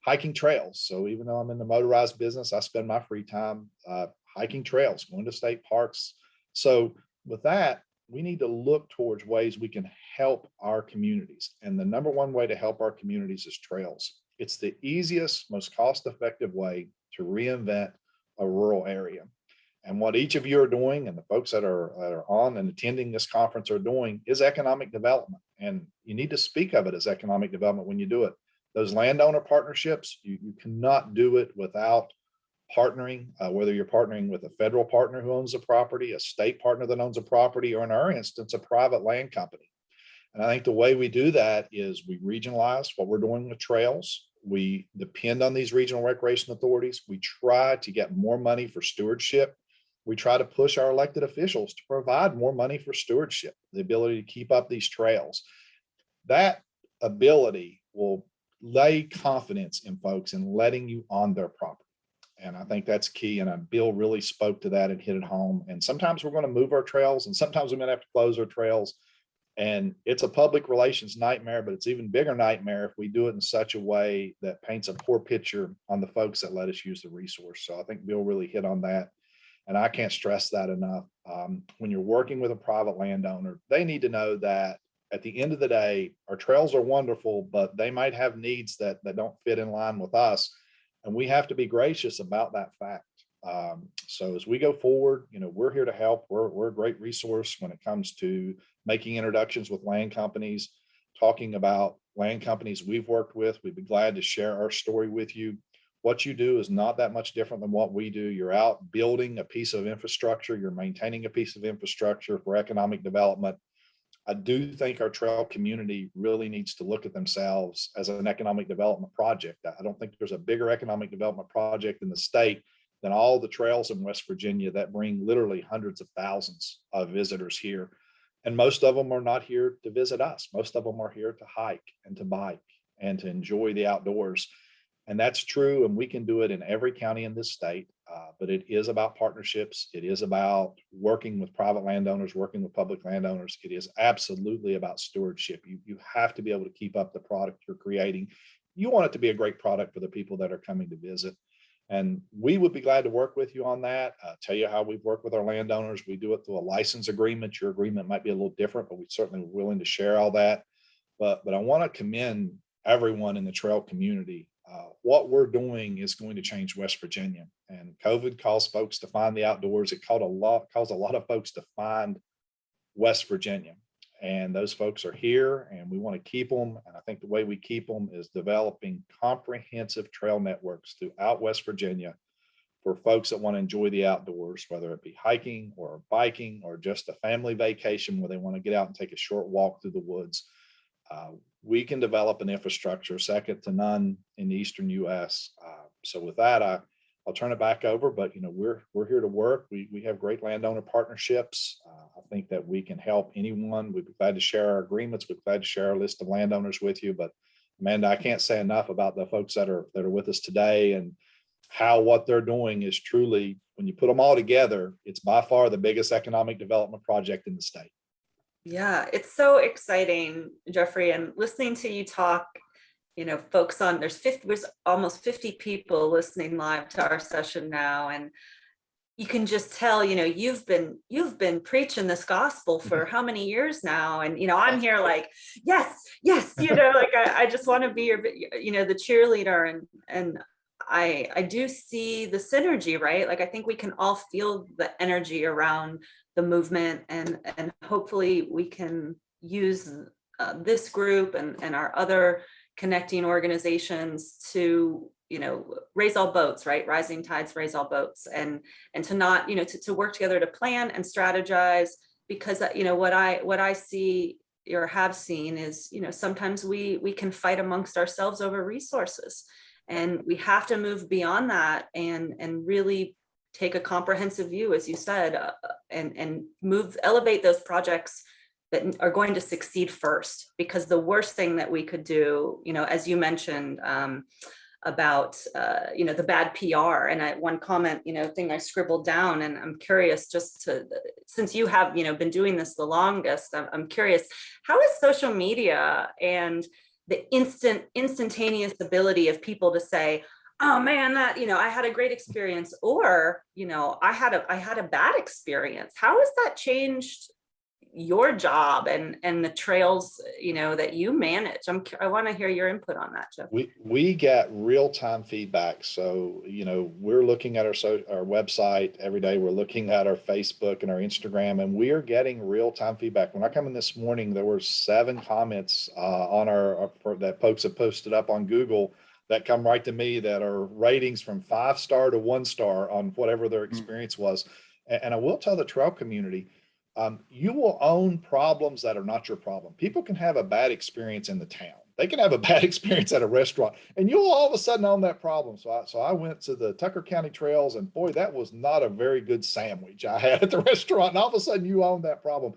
hiking trails. So even though I'm in the motorized business, I spend my free time hiking trails, going to state parks. So with that, we need to look towards ways we can help our communities. And the #1 way to help our communities is trails. It's the easiest, most cost-effective way to reinvent a rural area. And what each of you are doing, and the folks that are on and attending this conference are doing, is economic development. And you need to speak of it as economic development when you do it. Those landowner partnerships, you cannot do it without partnering, whether you're partnering with a federal partner who owns a property, a state partner that owns a property, or in our instance, a private land company. And I think the way we do that is we regionalize what we're doing with trails. We depend on these regional recreation authorities. We try to get more money for stewardship. We try to push our elected officials to provide more money for stewardship, the ability to keep up these trails. That ability will lay confidence in folks in letting you on their property. And I think that's key. And Bill really spoke to that and hit it home. And sometimes we're going to move our trails, and sometimes we're going to have to close our trails. And it's a public relations nightmare, but it's even bigger nightmare if we do it in such a way that paints a poor picture on the folks that let us use the resource. So I think Bill really hit on that. And I can't stress that enough. When you're working with a private landowner, they need to know that at the end of the day, our trails are wonderful, but they might have needs that don't fit in line with us. And we have to be gracious about that fact. So as we go forward, we're here to help. We're a great resource when it comes to making introductions with land companies, talking about land companies we've worked with. We'd be glad to share our story with you. What you do is not that much different than what we do. You're out building a piece of infrastructure. You're maintaining a piece of infrastructure for economic development. I do think our trail community really needs to look at themselves as an economic development project. I don't think there's a bigger economic development project in the state than all the trails in West Virginia that bring literally hundreds of thousands of visitors here. And most of them are not here to visit us. Most of them are here to hike and to bike and to enjoy the outdoors. And that's true. And we can do it in every county in this state. But it is about partnerships. It is about working with private landowners, working with public landowners. It is absolutely about stewardship. You have to be able to keep up the product you're creating. You want it to be a great product for the people that are coming to visit. And we would be glad to work with you on that. Tell you how we've worked with our landowners. We do it through a license agreement. Your agreement might be a little different, but we certainly are willing to share all that. But I want to commend everyone in the trail community what we're doing is going to change West Virginia. And COVID caused folks to find the outdoors. It caused a lot of folks to find West Virginia. And those folks are here and we want to keep them. And I think the way we keep them is developing comprehensive trail networks throughout West Virginia for folks that want to enjoy the outdoors, whether it be hiking or biking or just a family vacation where they want to get out and take a short walk through the woods. We can develop an infrastructure second to none in the Eastern U.S. So with that, I'll turn it back over, but we're here to work. We have great landowner partnerships. I think that we can help anyone. We'd be glad to share our agreements. We'd be glad to share our list of landowners with you. But Amanda, I can't say enough about the folks that are with us today and how what they're doing is truly, when you put them all together, it's by far the biggest economic development project in the state. Yeah, it's so exciting, Jeffrey, and listening to you talk, folks on, there's almost 50 people listening live to our session now. And you can just tell, you've been preaching this gospel for how many years now? And, I'm here like, yes, like I just want to be your, the cheerleader. And I do see the synergy, right? Like, I think we can all feel the energy around the movement, and hopefully we can use this group and our other connecting organizations to, raise all boats, right? Rising tides raise all boats, and to not, to work together to plan and strategize, because, what I see or have seen is, sometimes we can fight amongst ourselves over resources, and we have to move beyond that and really take a comprehensive view, as you said, and elevate those projects that are going to succeed first. Because the worst thing that we could do, as you mentioned, about the bad PR, and one comment, thing I scribbled down, and I'm curious, since you have been doing this the longest, I'm curious, how is social media and the instantaneous ability of people to say, oh man, that, I had a great experience, or, I had a bad experience. How has that changed your job and the trails, that you manage? I want to hear your input on that, Jeff. We get real-time feedback. So, we're looking at our website every day. We're looking at our Facebook and our Instagram, and we are getting real-time feedback. When I come in this morning, there were 7 comments on that folks have posted up on Google that come right to me that are ratings from 5-star to 1-star on whatever their experience was. And I will tell the trail community, you will own problems that are not your problem. People can have a bad experience in the town. They can have a bad experience at a restaurant, and you'll all of a sudden own that problem. So I went to the Tucker County Trails, and boy, that was not a very good sandwich I had at the restaurant. And all of a sudden you own that problem.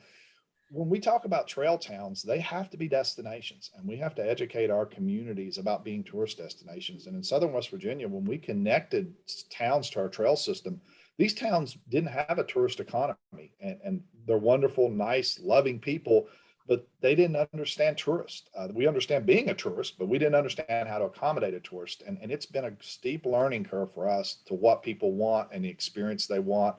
When we talk about trail towns, they have to be destinations, and we have to educate our communities about being tourist destinations. And in Southern West Virginia, when we connected towns to our trail system, these towns didn't have a tourist economy, and they're wonderful, nice, loving people, but they didn't understand tourists. We understand being a tourist, but we didn't understand how to accommodate a tourist. And it's been a steep learning curve for us to what people want and the experience they want.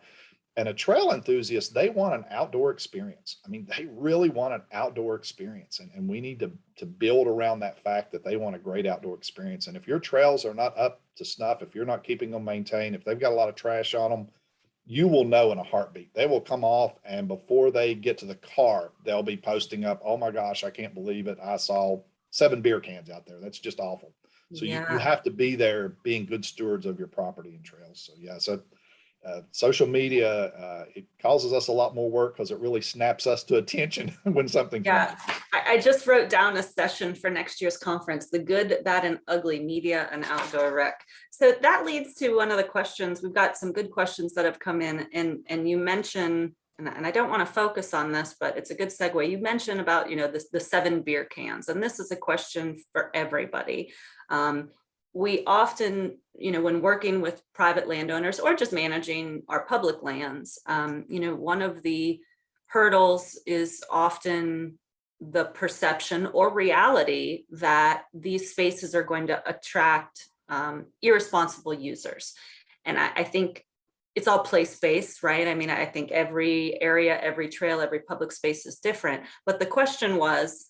And a trail enthusiast, they want an outdoor experience. I mean, they really want an outdoor experience. And we need to build around that fact that they want a great outdoor experience. And if your trails are not up to snuff, if you're not keeping them maintained, if they've got a lot of trash on them, you will know in a heartbeat. They will come off, and before they get to the car, they'll be posting up, oh my gosh, I can't believe it. I saw 7 beer cans out there. That's just awful. So you have to be there being good stewards of your property and trails. So social media, it causes us a lot more work because it really snaps us to attention when something changes. I just wrote down a session for next year's conference, the good, bad, and ugly media and outdoor rec. So that leads to one of the questions. We've got some good questions that have come in, and you mentioned, and I don't want to focus on this, but it's a good segue. You mentioned about, the 7 beer cans, and this is a question for everybody. We often, when working with private landowners or just managing our public lands, one of the hurdles is often the perception or reality that these spaces are going to attract irresponsible users. And I think it's all place-based, right? I mean, I think every area, every trail, every public space is different. But the question was,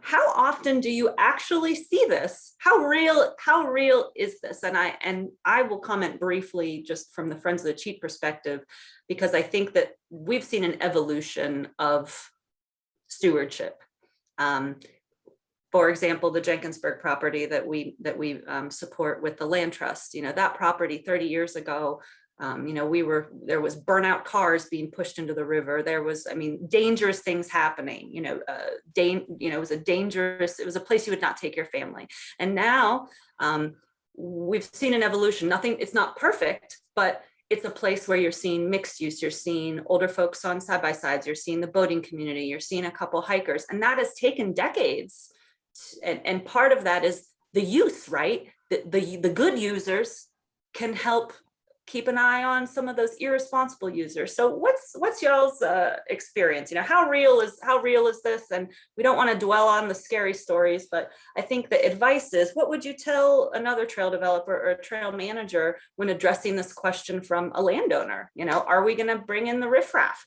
how often do you actually see this? How real is this? And I will comment briefly just from the Friends of the Cheat perspective, because I think that we've seen an evolution of stewardship. For example, the Jenkinsburg property that we support with the land trust, that property 30 years ago, there was burnout cars being pushed into the river. There was, dangerous things happening, it was it was a place you would not take your family. And now we've seen an evolution. It's not perfect, but it's a place where you're seeing mixed use. You're seeing older folks on side by sides. You're seeing the boating community. You're seeing a couple hikers, and that has taken decades. And part of that is the youth, right? The good users can help keep an eye on some of those irresponsible users. So what's y'all's experience? How real is this? And we don't want to dwell on the scary stories, but I think the advice is, what would you tell another trail developer or a trail manager when addressing this question from a landowner? Are we going to bring in the riffraff?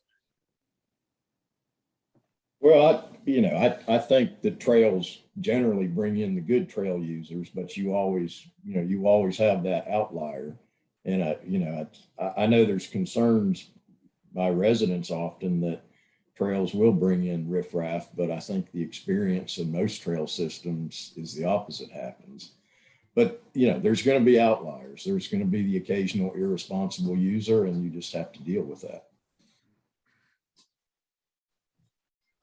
Well, I think the trails generally bring in the good trail users, but you always have that outlier. And I know there's concerns by residents often that trails will bring in riffraff, but I think the experience in most trail systems is the opposite happens. But there's going to be outliers. There's going to be the occasional irresponsible user, and you just have to deal with that.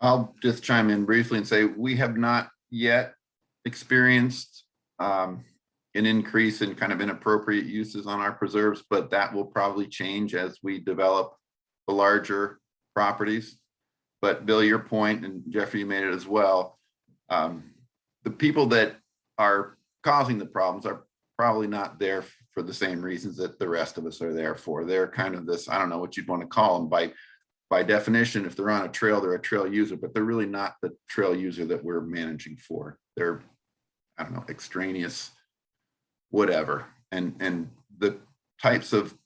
I'll just chime in briefly and say we have not yet experienced an increase in kind of inappropriate uses on our preserves, but that will probably change as we develop the larger properties. But Bill, your point, and Jeffrey, you made it as well, the people that are causing the problems are probably not there for the same reasons that the rest of us are there for. They're kind of this, I don't know what you'd want to call them, by definition, if they're on a trail, they're a trail user, but they're really not the trail user that we're managing for. They're, I don't know, extraneous, whatever. And the types of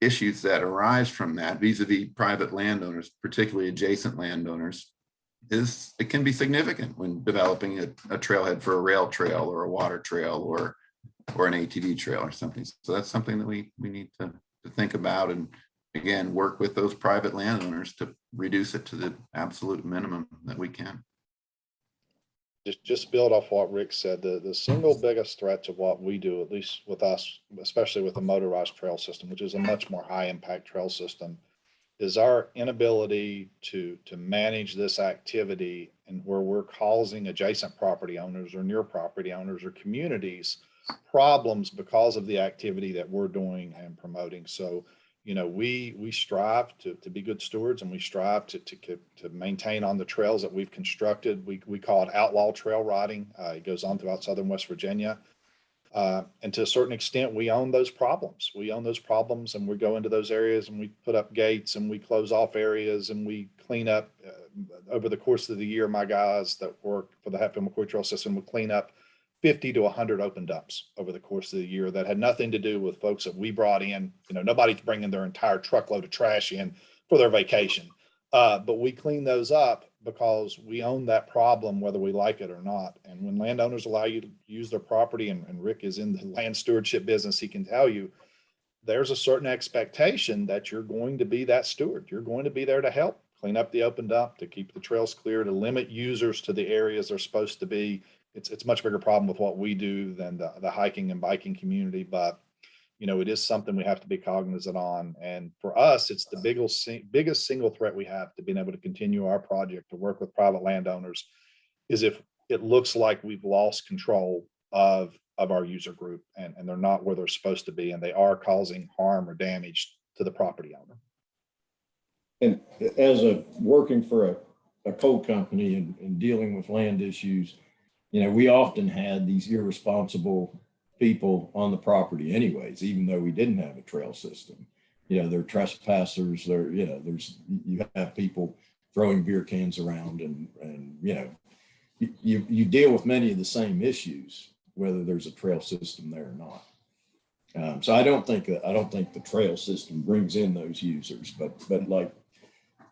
issues that arise from that vis-a-vis private landowners, particularly adjacent landowners, it can be significant when developing a trailhead for a rail trail or a water trail or an ATV trail or something. So that's something that we need to think about, and again, work with those private landowners to reduce it to the absolute minimum that we can. Just build off what Rick said, the single biggest threat to what we do, at least with us, especially with the motorized trail system, which is a much more high impact trail system, is our inability to manage this activity, and where we're causing adjacent property owners or near property owners or communities problems because of the activity that we're doing and promoting. So we strive to be good stewards, and we strive to maintain on the trails that we've constructed. We call it outlaw trail riding. It goes on throughout southern West Virginia. And to a certain extent, we own those problems. And we go into those areas and we put up gates and we close off areas and we clean up. Over the course of the year, my guys that work for the Hatfield McCoy Trail System would clean up 50 to 100 open dumps over the course of the year that had nothing to do with folks that we brought in. Nobody's bringing their entire truckload of trash in for their vacation. But we clean those up because we own that problem, whether we like it or not. And when landowners allow you to use their property, and Rick is in the land stewardship business, he can tell you, there's a certain expectation that you're going to be that steward. You're going to be there to help clean up the open dump, to keep the trails clear, to limit users to the areas they're supposed to be. It's a much bigger problem with what we do than the hiking and biking community, but it is something we have to be cognizant on. And for us, it's the biggest single threat we have to being able to continue our project, to work with private landowners, is if it looks like we've lost control of our user group and they're not where they're supposed to be, and they are causing harm or damage to the property owner. And as working for a coal company and dealing with land issues, we often had these irresponsible people on the property anyways, even though we didn't have a trail system. They're trespassers. You have people throwing beer cans around, and you deal with many of the same issues, whether there's a trail system there or not. So I don't think the trail system brings in those users, but like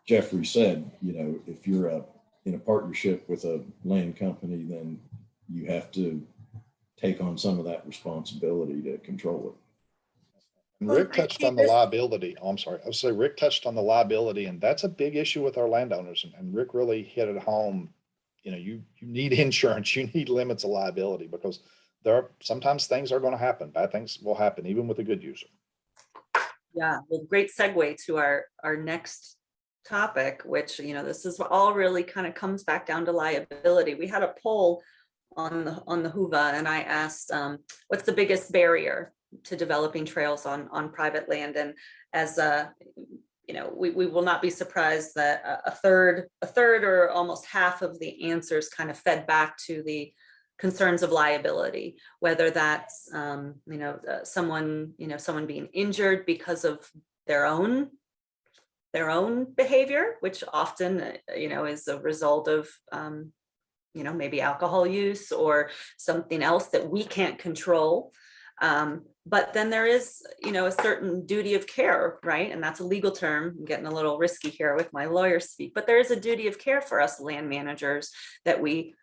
Jeffrey said, if you're in a partnership with a land company, then you have to take on some of that responsibility to control it. And Well, Rick I touched see on the this- liability. Oh, I'm sorry. I would say Rick touched on the liability, and that's a big issue with our landowners. And Rick really hit it home. You know, you need insurance, you need limits of liability, because there are sometimes things are going to happen. Bad things will happen, even with a good user. Yeah, well, great segue to our next topic, which, you know, this is all really kind of comes back down to liability. We had a poll on the Hoover, and I asked, what's the biggest barrier to developing trails on private land? And as you know, we will not be surprised that a third or almost half of the answers kind of fed back to the concerns of liability, whether that's someone being injured because of their own behavior, which often is a result of maybe alcohol use or something else that we can't control. But then there is, a certain duty of care, right? And that's a legal term. I'm getting a little risky here with my lawyer speak, but there is a duty of care for us land managers that we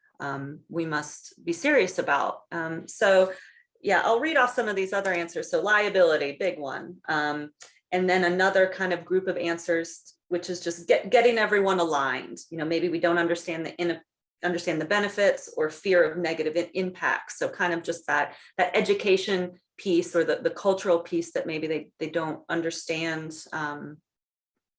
must be serious about. So yeah, I'll read off some of these other answers. So liability, big one. And then another kind of group of answers, which is just getting everyone aligned. Maybe we don't understand the benefits or fear of negative impacts. So kind of just that education piece or the cultural piece that maybe they don't understand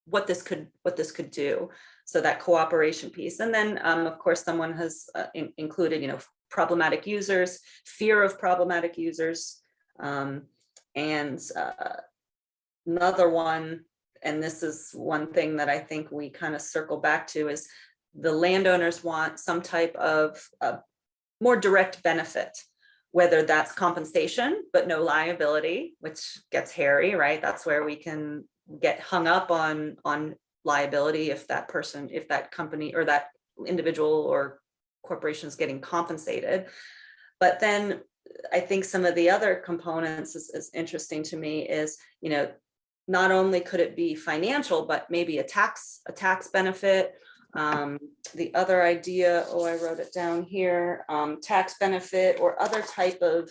what this could do. So that cooperation piece. And then of course, someone has included, problematic users, fear of problematic users. And another one, and this is one thing that I think we kind of circle back to, is the landowners want some type of more direct benefit, whether that's compensation, but no liability, which gets hairy, right? That's where we can get hung up on liability if that company or that individual or corporation is getting compensated. But then I think some of the other components is interesting to me is, not only could it be financial, but maybe a tax benefit. The other idea, I wrote it down here, tax benefit or other type of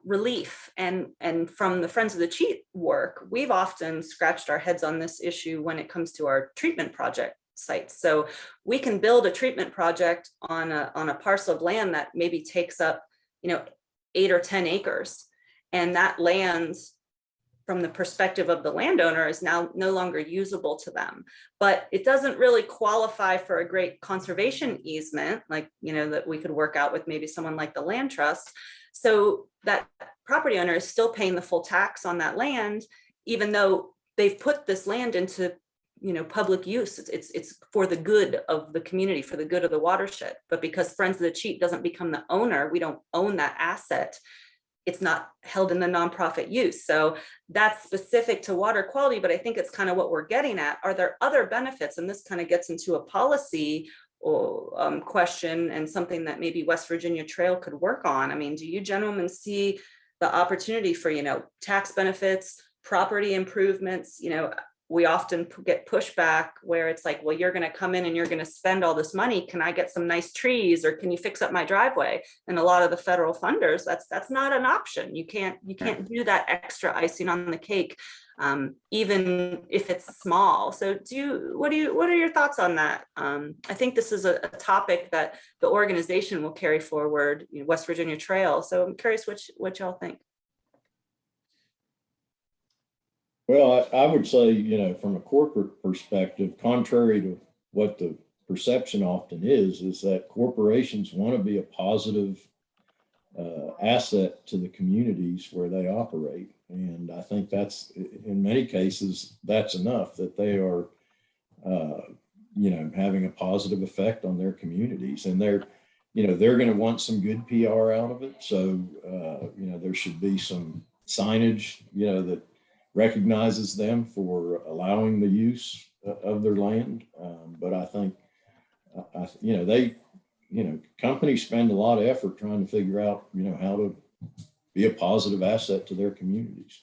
relief. And from the Friends of the Cheat work, we've often scratched our heads on this issue when it comes to our treatment project sites. So we can build a treatment project on a parcel of land that maybe takes up, 8 or 10 acres. And that land, from the perspective of the landowner, is now no longer usable to them, but it doesn't really qualify for a great conservation easement, like, that we could work out with maybe someone like the land trust. So that property owner is still paying the full tax on that land, even though they've put this land into, public use. It's for the good of the community, for the good of the watershed. But because Friends of the Cheat doesn't become the owner, we don't own that asset. It's not held in the nonprofit use. So that's specific to water quality, but I think it's kind of what we're getting at. Are there other benefits? And this kind of gets into a policy or question, and something that maybe West Virginia Trail could work on. I mean, do you gentlemen see the opportunity for, tax benefits, property improvements? We often get pushback where it's like, well, you're going to come in and you're going to spend all this money. Can I get some nice trees, or can you fix up my driveway? And a lot of the federal funders, that's not an option. You can't do that extra icing on the cake, even if it's small. So what are your thoughts on that? I think this is a topic that the organization will carry forward, West Virginia Trail. So I'm curious what y'all think. Well, I would say, from a corporate perspective, contrary to what the perception often is that corporations want to be a positive asset to the communities where they operate. And I think that's, in many cases, that's enough, that they are, having a positive effect on their communities. And they're going to want some good PR out of it. So, there should be some signage, that recognizes them for allowing the use of their land. But I think, companies spend a lot of effort trying to figure out, how to be a positive asset to their communities.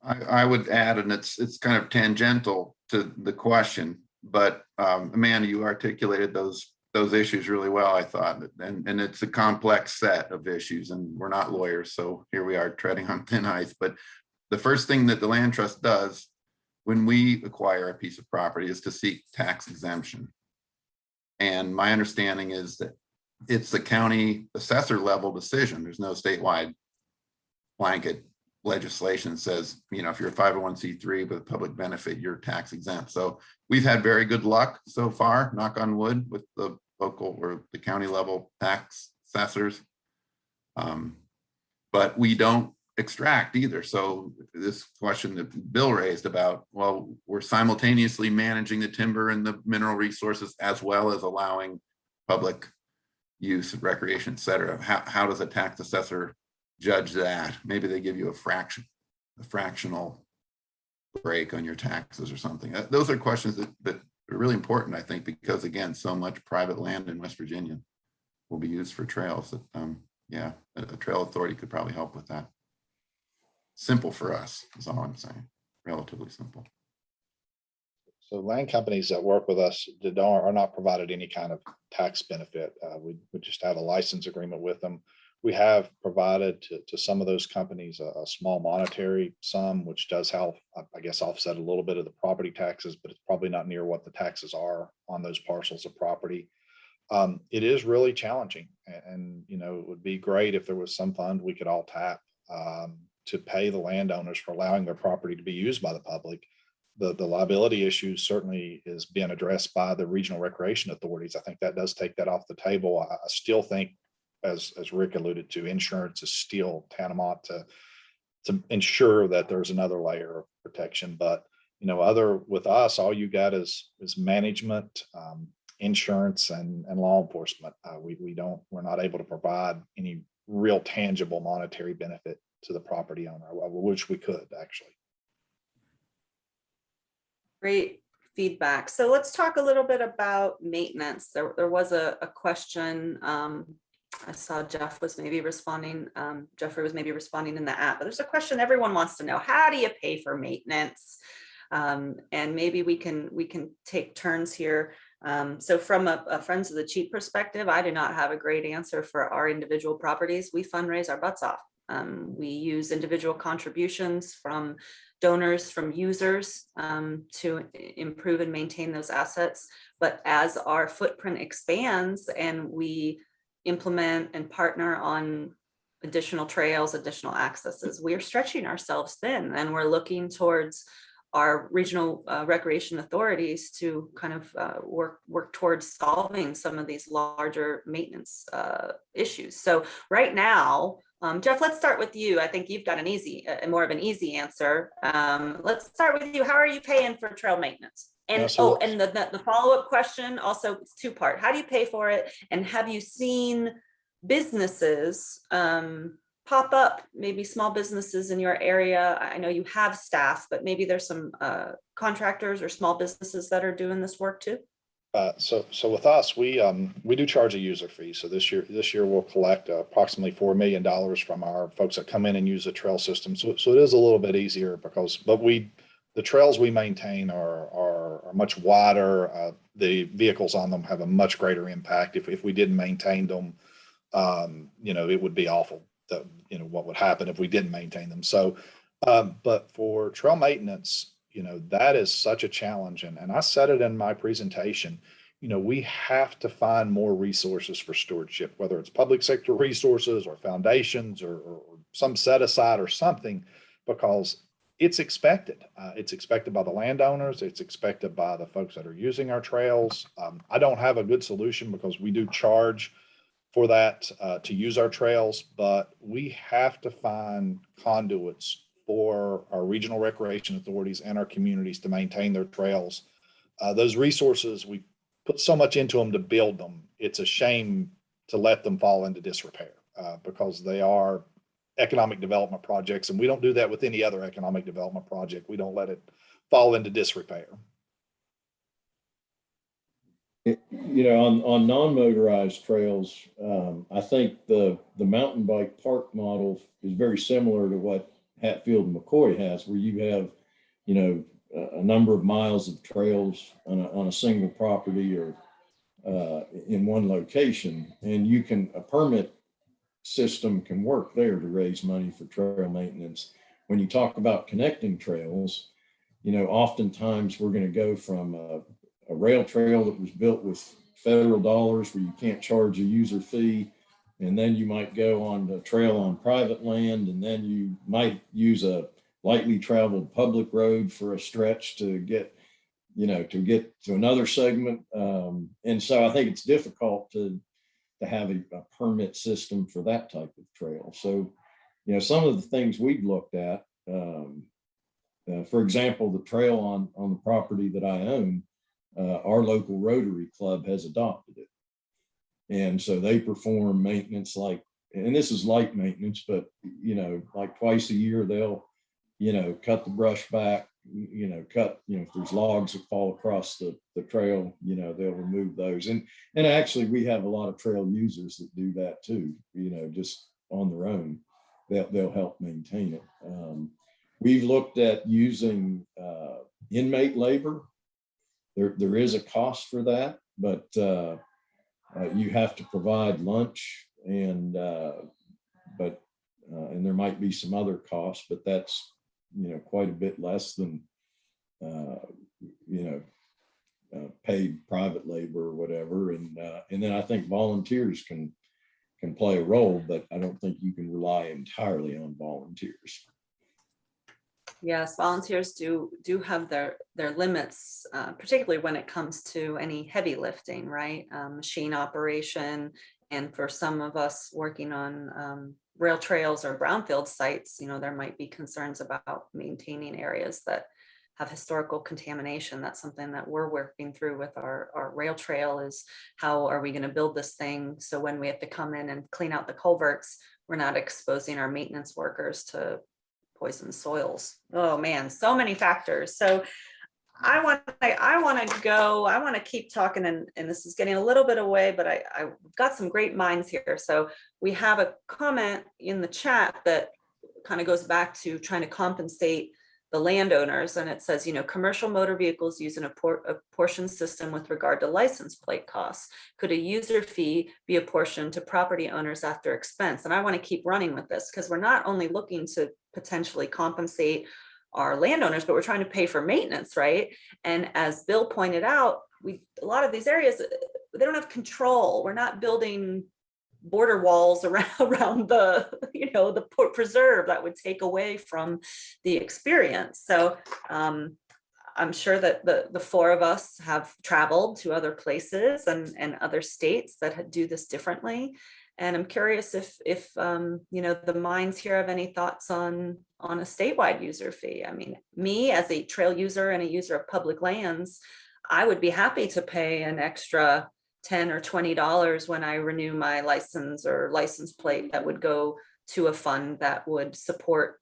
I would add, and it's kind of tangential to the question, but Amanda, you articulated those issues really well, I thought, and it's a complex set of issues, and we're not lawyers, so here we are treading on thin ice. But the first thing that the land trust does when we acquire a piece of property is to seek tax exemption. And my understanding is that it's the county assessor level decision. There's no statewide blanket legislation that says, you know, if you're a 501c3 with a public benefit, you're tax exempt. So we've had very good luck so far, knock on wood, with the local or the county level tax assessors. But we don't extract either. So this question that Bill raised about, well, we're simultaneously managing the timber and the mineral resources as well as allowing public use, recreation, et cetera. How does a tax assessor judge that? Maybe they give you a fractional break on your taxes or something. Those are questions that are really important, I think, because again, so much private land in West Virginia will be used for trails. That, yeah, a trail authority could probably help with that. Simple for us is all I'm saying, relatively simple. So land companies that work with us are not provided any kind of tax benefit. We just have a license agreement with them. We have provided to some of those companies a small monetary sum, which does help, I guess, offset a little bit of the property taxes, but it's probably not near what the taxes are on those parcels of property. It is really challenging, and you know, it would be great if there was some fund we could all tap to pay the landowners for allowing their property to be used by the public. The liability issue certainly is being addressed by the regional recreation authorities. I think that does take that off the table. I still think, as Rick alluded to, insurance is still tantamount to ensure that there's another layer of protection. But you know, with us, all you got is management, insurance, and law enforcement. We're not able to provide any real tangible monetary benefit to the property owner, which we could actually. Great feedback. So let's talk a little bit about maintenance. There was a question. I saw Jeff was maybe responding. Jeffrey was maybe responding in the app, but there's a question everyone wants to know. How do you pay for maintenance? And maybe we can take turns here. So from a Friends of the Cheap perspective, I do not have a great answer for our individual properties. We fundraise our butts off. We use individual contributions from donors, from users to improve and maintain those assets. But as our footprint expands and we implement and partner on additional trails, additional accesses, we're stretching ourselves thin, and we're looking towards our regional recreation authorities to kind of work towards solving some of these larger maintenance issues. So right now, Jeff, let's start with you. I think you've got more of an easy answer. Let's start with you. How are you paying for trail maintenance? And and the follow-up question also, it's two-part. How do you pay for it? And have you seen businesses pop up, maybe small businesses in your area? I know you have staff, but maybe there's some contractors or small businesses that are doing this work too. So with us, we do charge a user fee. So this year we'll collect approximately $4 million from our folks that come in and use the trail system. So it is a little bit easier the trails we maintain are much wider. The vehicles on them have a much greater impact. If we didn't maintain them, you know, it would be awful. You know, what would happen if we didn't maintain them. So, but for trail maintenance, you know, that is such a challenge. And I said it in my presentation, you know, we have to find more resources for stewardship, whether it's public sector resources or foundations or some set aside or something, because it's expected. It's expected by the landowners. It's expected by the folks that are using our trails. I don't have a good solution because we do charge for that to use our trails, but we have to find conduits for our regional recreation authorities and our communities to maintain their trails. Those resources, we put so much into them to build them. It's a shame to let them fall into disrepair because they are economic development projects, and we don't do that with any other economic development project. We don't let it fall into disrepair. You know, on non-motorized trails, I think the mountain bike park model is very similar to what Hatfield and McCoy has, where you have, you know, a number of miles of trails on a single property or in one location, and a permit system can work there to raise money for trail maintenance. When you talk about connecting trails, you know, oftentimes we're going to go from a rail trail that was built with federal dollars where you can't charge a user fee, and then you might go on a trail on private land, and then you might use a lightly traveled public road for a stretch to get, you know, to another segment. And so I think it's difficult to have a permit system for that type of trail. So, you know, some of the things we've looked at, for example, the trail on the property that I own, our local Rotary Club has adopted it. And so they perform maintenance and this is light maintenance, but, you know, like twice a year, they'll, you know, cut the brush back, you know, if there's logs that fall across the trail, you know, they'll remove those. And actually we have a lot of trail users that do that too, you know, just on their own. They'll help maintain it. We've looked at using inmate labor. There is a cost for that, but you have to provide lunch and there might be some other costs, but that's, you know, quite a bit less than, you know, paid private labor or whatever. And then I think volunteers can play a role, but I don't think you can rely entirely on volunteers. Yes, volunteers do have their limits, particularly when it comes to any heavy lifting, right? Machine operation. And for some of us working on rail trails or brownfield sites, you know, there might be concerns about maintaining areas that have historical contamination. That's something that we're working through with our rail trail, is how are we going to build this thing so when we have to come in and clean out the culverts, we're not exposing our maintenance workers to poison soils. Oh man, so many factors. So I want to keep talking, and this is getting a little bit away, but I've got some great minds here. So we have a comment in the chat that kind of goes back to trying to compensate the landowners, and it says, you know, commercial motor vehicles use an apportioned system with regard to license plate costs. Could a user fee be apportioned to property owners after expense? And I want to keep running with this, because we're not only looking to potentially compensate our landowners, but we're trying to pay for maintenance, right? And as Bill pointed out, a lot of these areas, they don't have control. We're not building border walls around the, you know, the port preserve that would take away from the experience. So I'm sure that the four of us have traveled to other places and other states that do this differently. And I'm curious if you know, the minds here have any thoughts on a statewide user fee. I mean, me as a trail user and a user of public lands, I would be happy to pay an extra $10 or $20 when I renew my license or license plate that would go to a fund that would support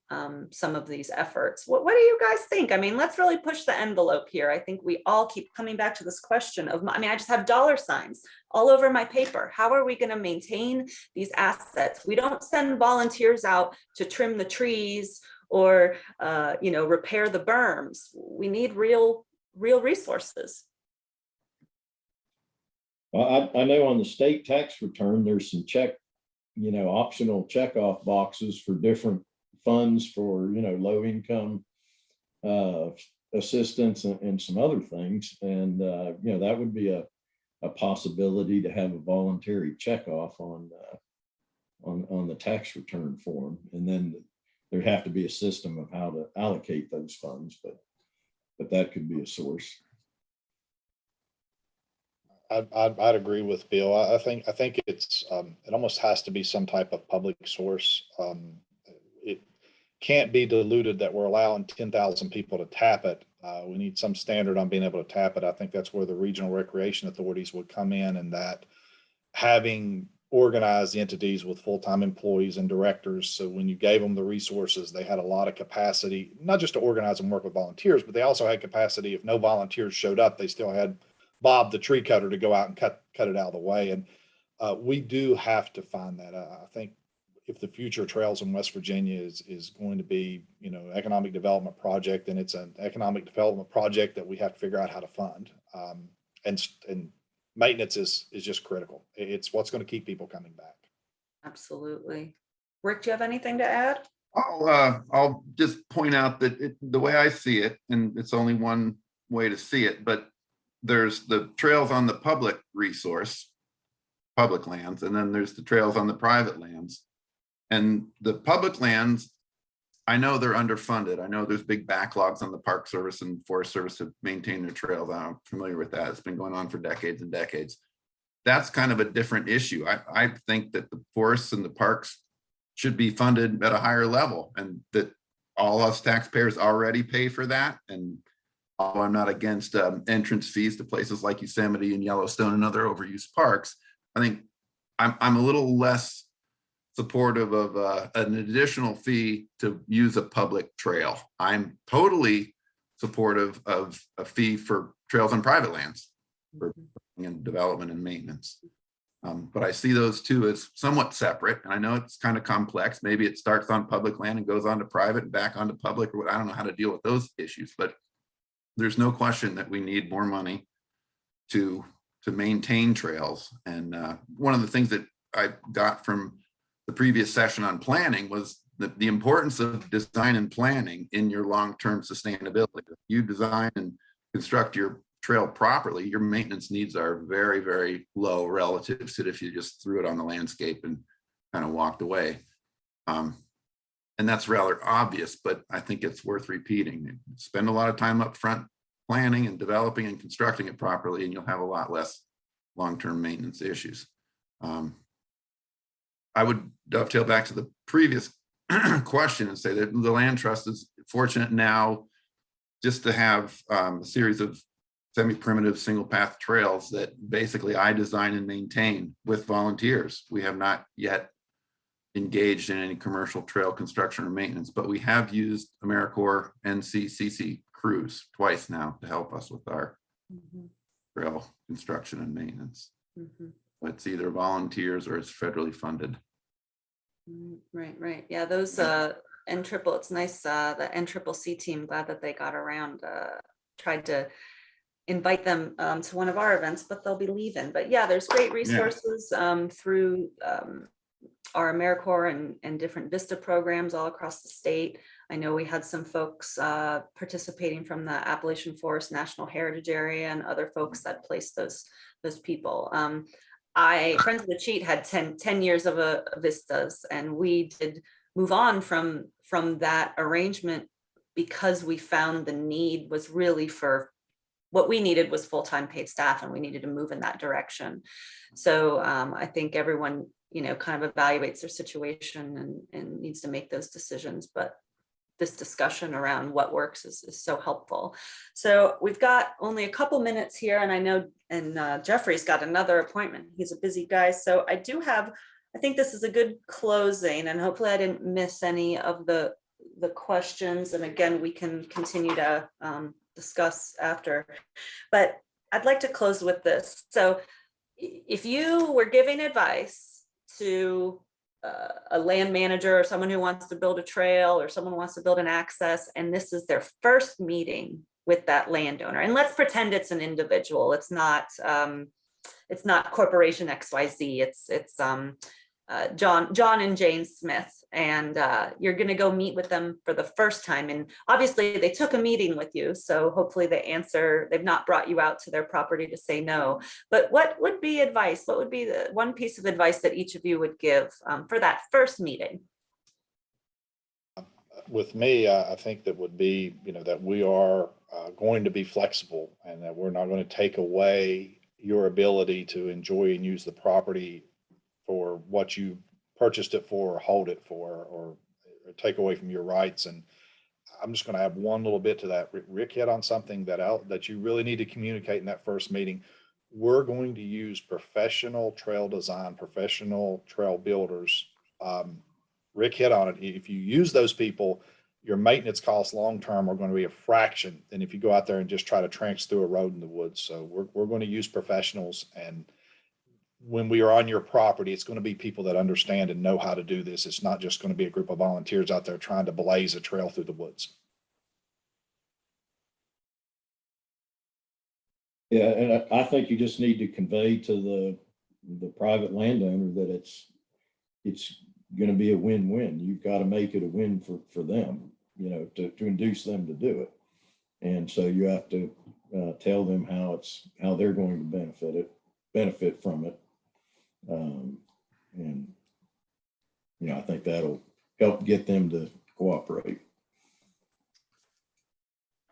some of these efforts. What do you guys think? I mean, let's really push the envelope here. I think we all keep coming back to this question of, I mean, I just have dollar signs all over my paper. How are we going to maintain these assets? We don't send volunteers out to trim the trees or, you know, repair the berms. We need real resources. Well, I know on the state tax return, there's some optional checkoff boxes for different funds for, you know, low income assistance and some other things. And, you know, that would be a possibility to have a voluntary checkoff on the tax return form. And then there'd have to be a system of how to allocate those funds, but that could be a source. I'd agree with Bill. I think it's it almost has to be some type of public source. It can't be diluted that we're allowing 10,000 people to tap it. We need some standard on being able to tap it. I think that's where the regional recreation authorities would come in, and that having organized the entities with full-time employees and directors. So when you gave them the resources, they had a lot of capacity, not just to organize and work with volunteers, but they also had capacity. If no volunteers showed up, they still had Bob the tree cutter to go out and cut it out of the way. And we do have to find that. I think if the future trails in West Virginia is going to be, economic development project, then it's an economic development project that we have to figure out how to fund. And maintenance is just critical. It's what's going to keep people coming back. Absolutely. Rick, do you have anything to add? I'll just point out that the way I see it, and it's only one way to see it, but there's the trails on the public resource, public lands, and then there's the trails on the private lands. And the public lands, I know they're underfunded. I know there's big backlogs on the Park Service and Forest Service to maintain their trails. I'm familiar with that. It's been going on for decades and decades. That's kind of a different issue. I think that the forests and the parks should be funded at a higher level, and that all us taxpayers already pay for that. And although I'm not against entrance fees to places like Yosemite and Yellowstone and other overused parks, I think I'm a little less supportive of an additional fee to use a public trail. I'm totally supportive of a fee for trails on private lands for development and maintenance. But I see those two as somewhat separate, and I know it's kind of complex. Maybe it starts on public land and goes on to private and back onto public, or what. I don't know how to deal with those issues, but there's no question that we need more money to maintain trails. And one of the things that I got from the previous session on planning was the importance of design and planning in your long-term sustainability. If you design and construct your trail properly, your maintenance needs are very, very low relative to if you just threw it on the landscape and kind of walked away. And that's rather obvious, but I think it's worth repeating. Spend a lot of time up front planning and developing and constructing it properly, and you'll have a lot less long-term maintenance issues. I would dovetail back to the previous question and say that the Land Trust is fortunate now just to have a series of semi-primitive single path trails that basically I design and maintain with volunteers. We have not yet engaged in any commercial trail construction or maintenance, but we have used AmeriCorps NCCC crews twice now to help us with our trail construction and maintenance. It's either volunteers or it's federally funded. Right. Yeah, those it's nice, the NCCC team, glad that they got around, tried to invite them to one of our events, but they'll be leaving. But yeah, there's great resources through our AmeriCorps and different VISTA programs all across the state. I know we had some folks participating from the Appalachian Forest National Heritage Area and other folks that placed those people. Friends of the Cheat had 10 years of vistas, and we did move on from that arrangement because we found the need was really for what we needed was full-time paid staff, and we needed to move in that direction. So I think everyone, kind of evaluates their situation and needs to make those decisions. But this discussion around what works is so helpful. So we've got only a couple minutes here, and I know, Jeffrey's got another appointment. He's a busy guy. So I think this is a good closing, and hopefully I didn't miss any of the questions. And again, we can continue to discuss after, but I'd like to close with this. So if you were giving advice to a land manager or someone who wants to build a trail or someone who wants to build an access, and this is their first meeting with that landowner, and let's pretend it's an individual, it's not corporation XYZ, it's John and Jane Smith, and you're going to go meet with them for the first time. And obviously they took a meeting with you, so hopefully they've not brought you out to their property to say no. But what would be advice? What would be the one piece of advice that each of you would give for that first meeting? With me, I think that would be, that we are going to be flexible, and that we're not going to take away your ability to enjoy and use the property for what you purchased it for, or hold it for, or take away from your rights. And I'm just going to add one little bit to that. Rick hit on something that you really need to communicate in that first meeting. We're going to use professional trail design, professional trail builders. Rick hit on it. If you use those people, your maintenance costs long-term are going to be a fraction than if you go out there and just try to trench through a road in the woods. So we're going to use professionals, and when we are on your property, it's going to be people that understand and know how to do this. It's not just going to be a group of volunteers out there trying to blaze a trail through the woods. Yeah, and I think you just need to convey to the private landowner that it's going to be a win-win. You've got to make it a win for them, you know, to induce them to do it. And so you have to tell them how they're going to benefit from it. And, you know, I think that'll help get them to cooperate.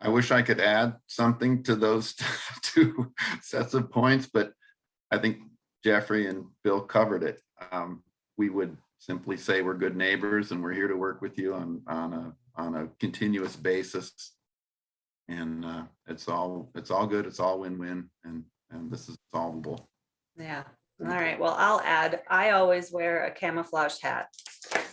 I wish I could add something to those two sets of points, but I think Jeffrey and Bill covered it. We would simply say we're good neighbors and we're here to work with you on a continuous basis. And it's all good. It's all win-win, and this is solvable. Yeah. All right. Well, I'll add, I always wear a camouflage hat.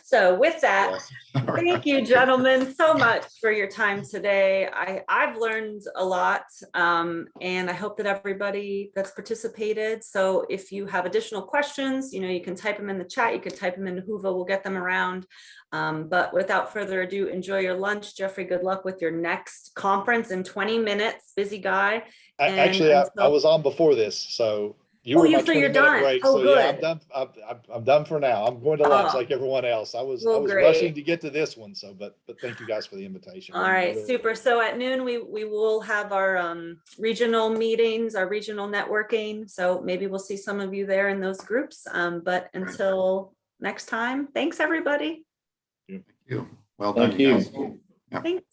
So with that, Yes. All right. thank you, gentlemen, so much for your time today. I've learned a lot, and I hope that everybody that's participated. So if you have additional questions, you know, you can type them in the chat. You can type them in Hoover. We'll get them around. But without further ado, enjoy your lunch. Jeffrey, good luck with your next conference in 20 minutes. Busy guy. Actually, I was on before this, so you were my so you're 20-minute done. break. Oh, So yeah, I'm good. done. I'm done for now. I'm going to lunch Oh. like everyone else. I was Well, great. rushing to get to this one. So, but thank you guys for the invitation. All right, Really- super. So at noon, we will have our regional meetings, our regional networking. So maybe we'll see some of you there in those groups. But until next time, thanks, everybody. Thank you. Well done, Thank you you. guys. Yep. Thanks.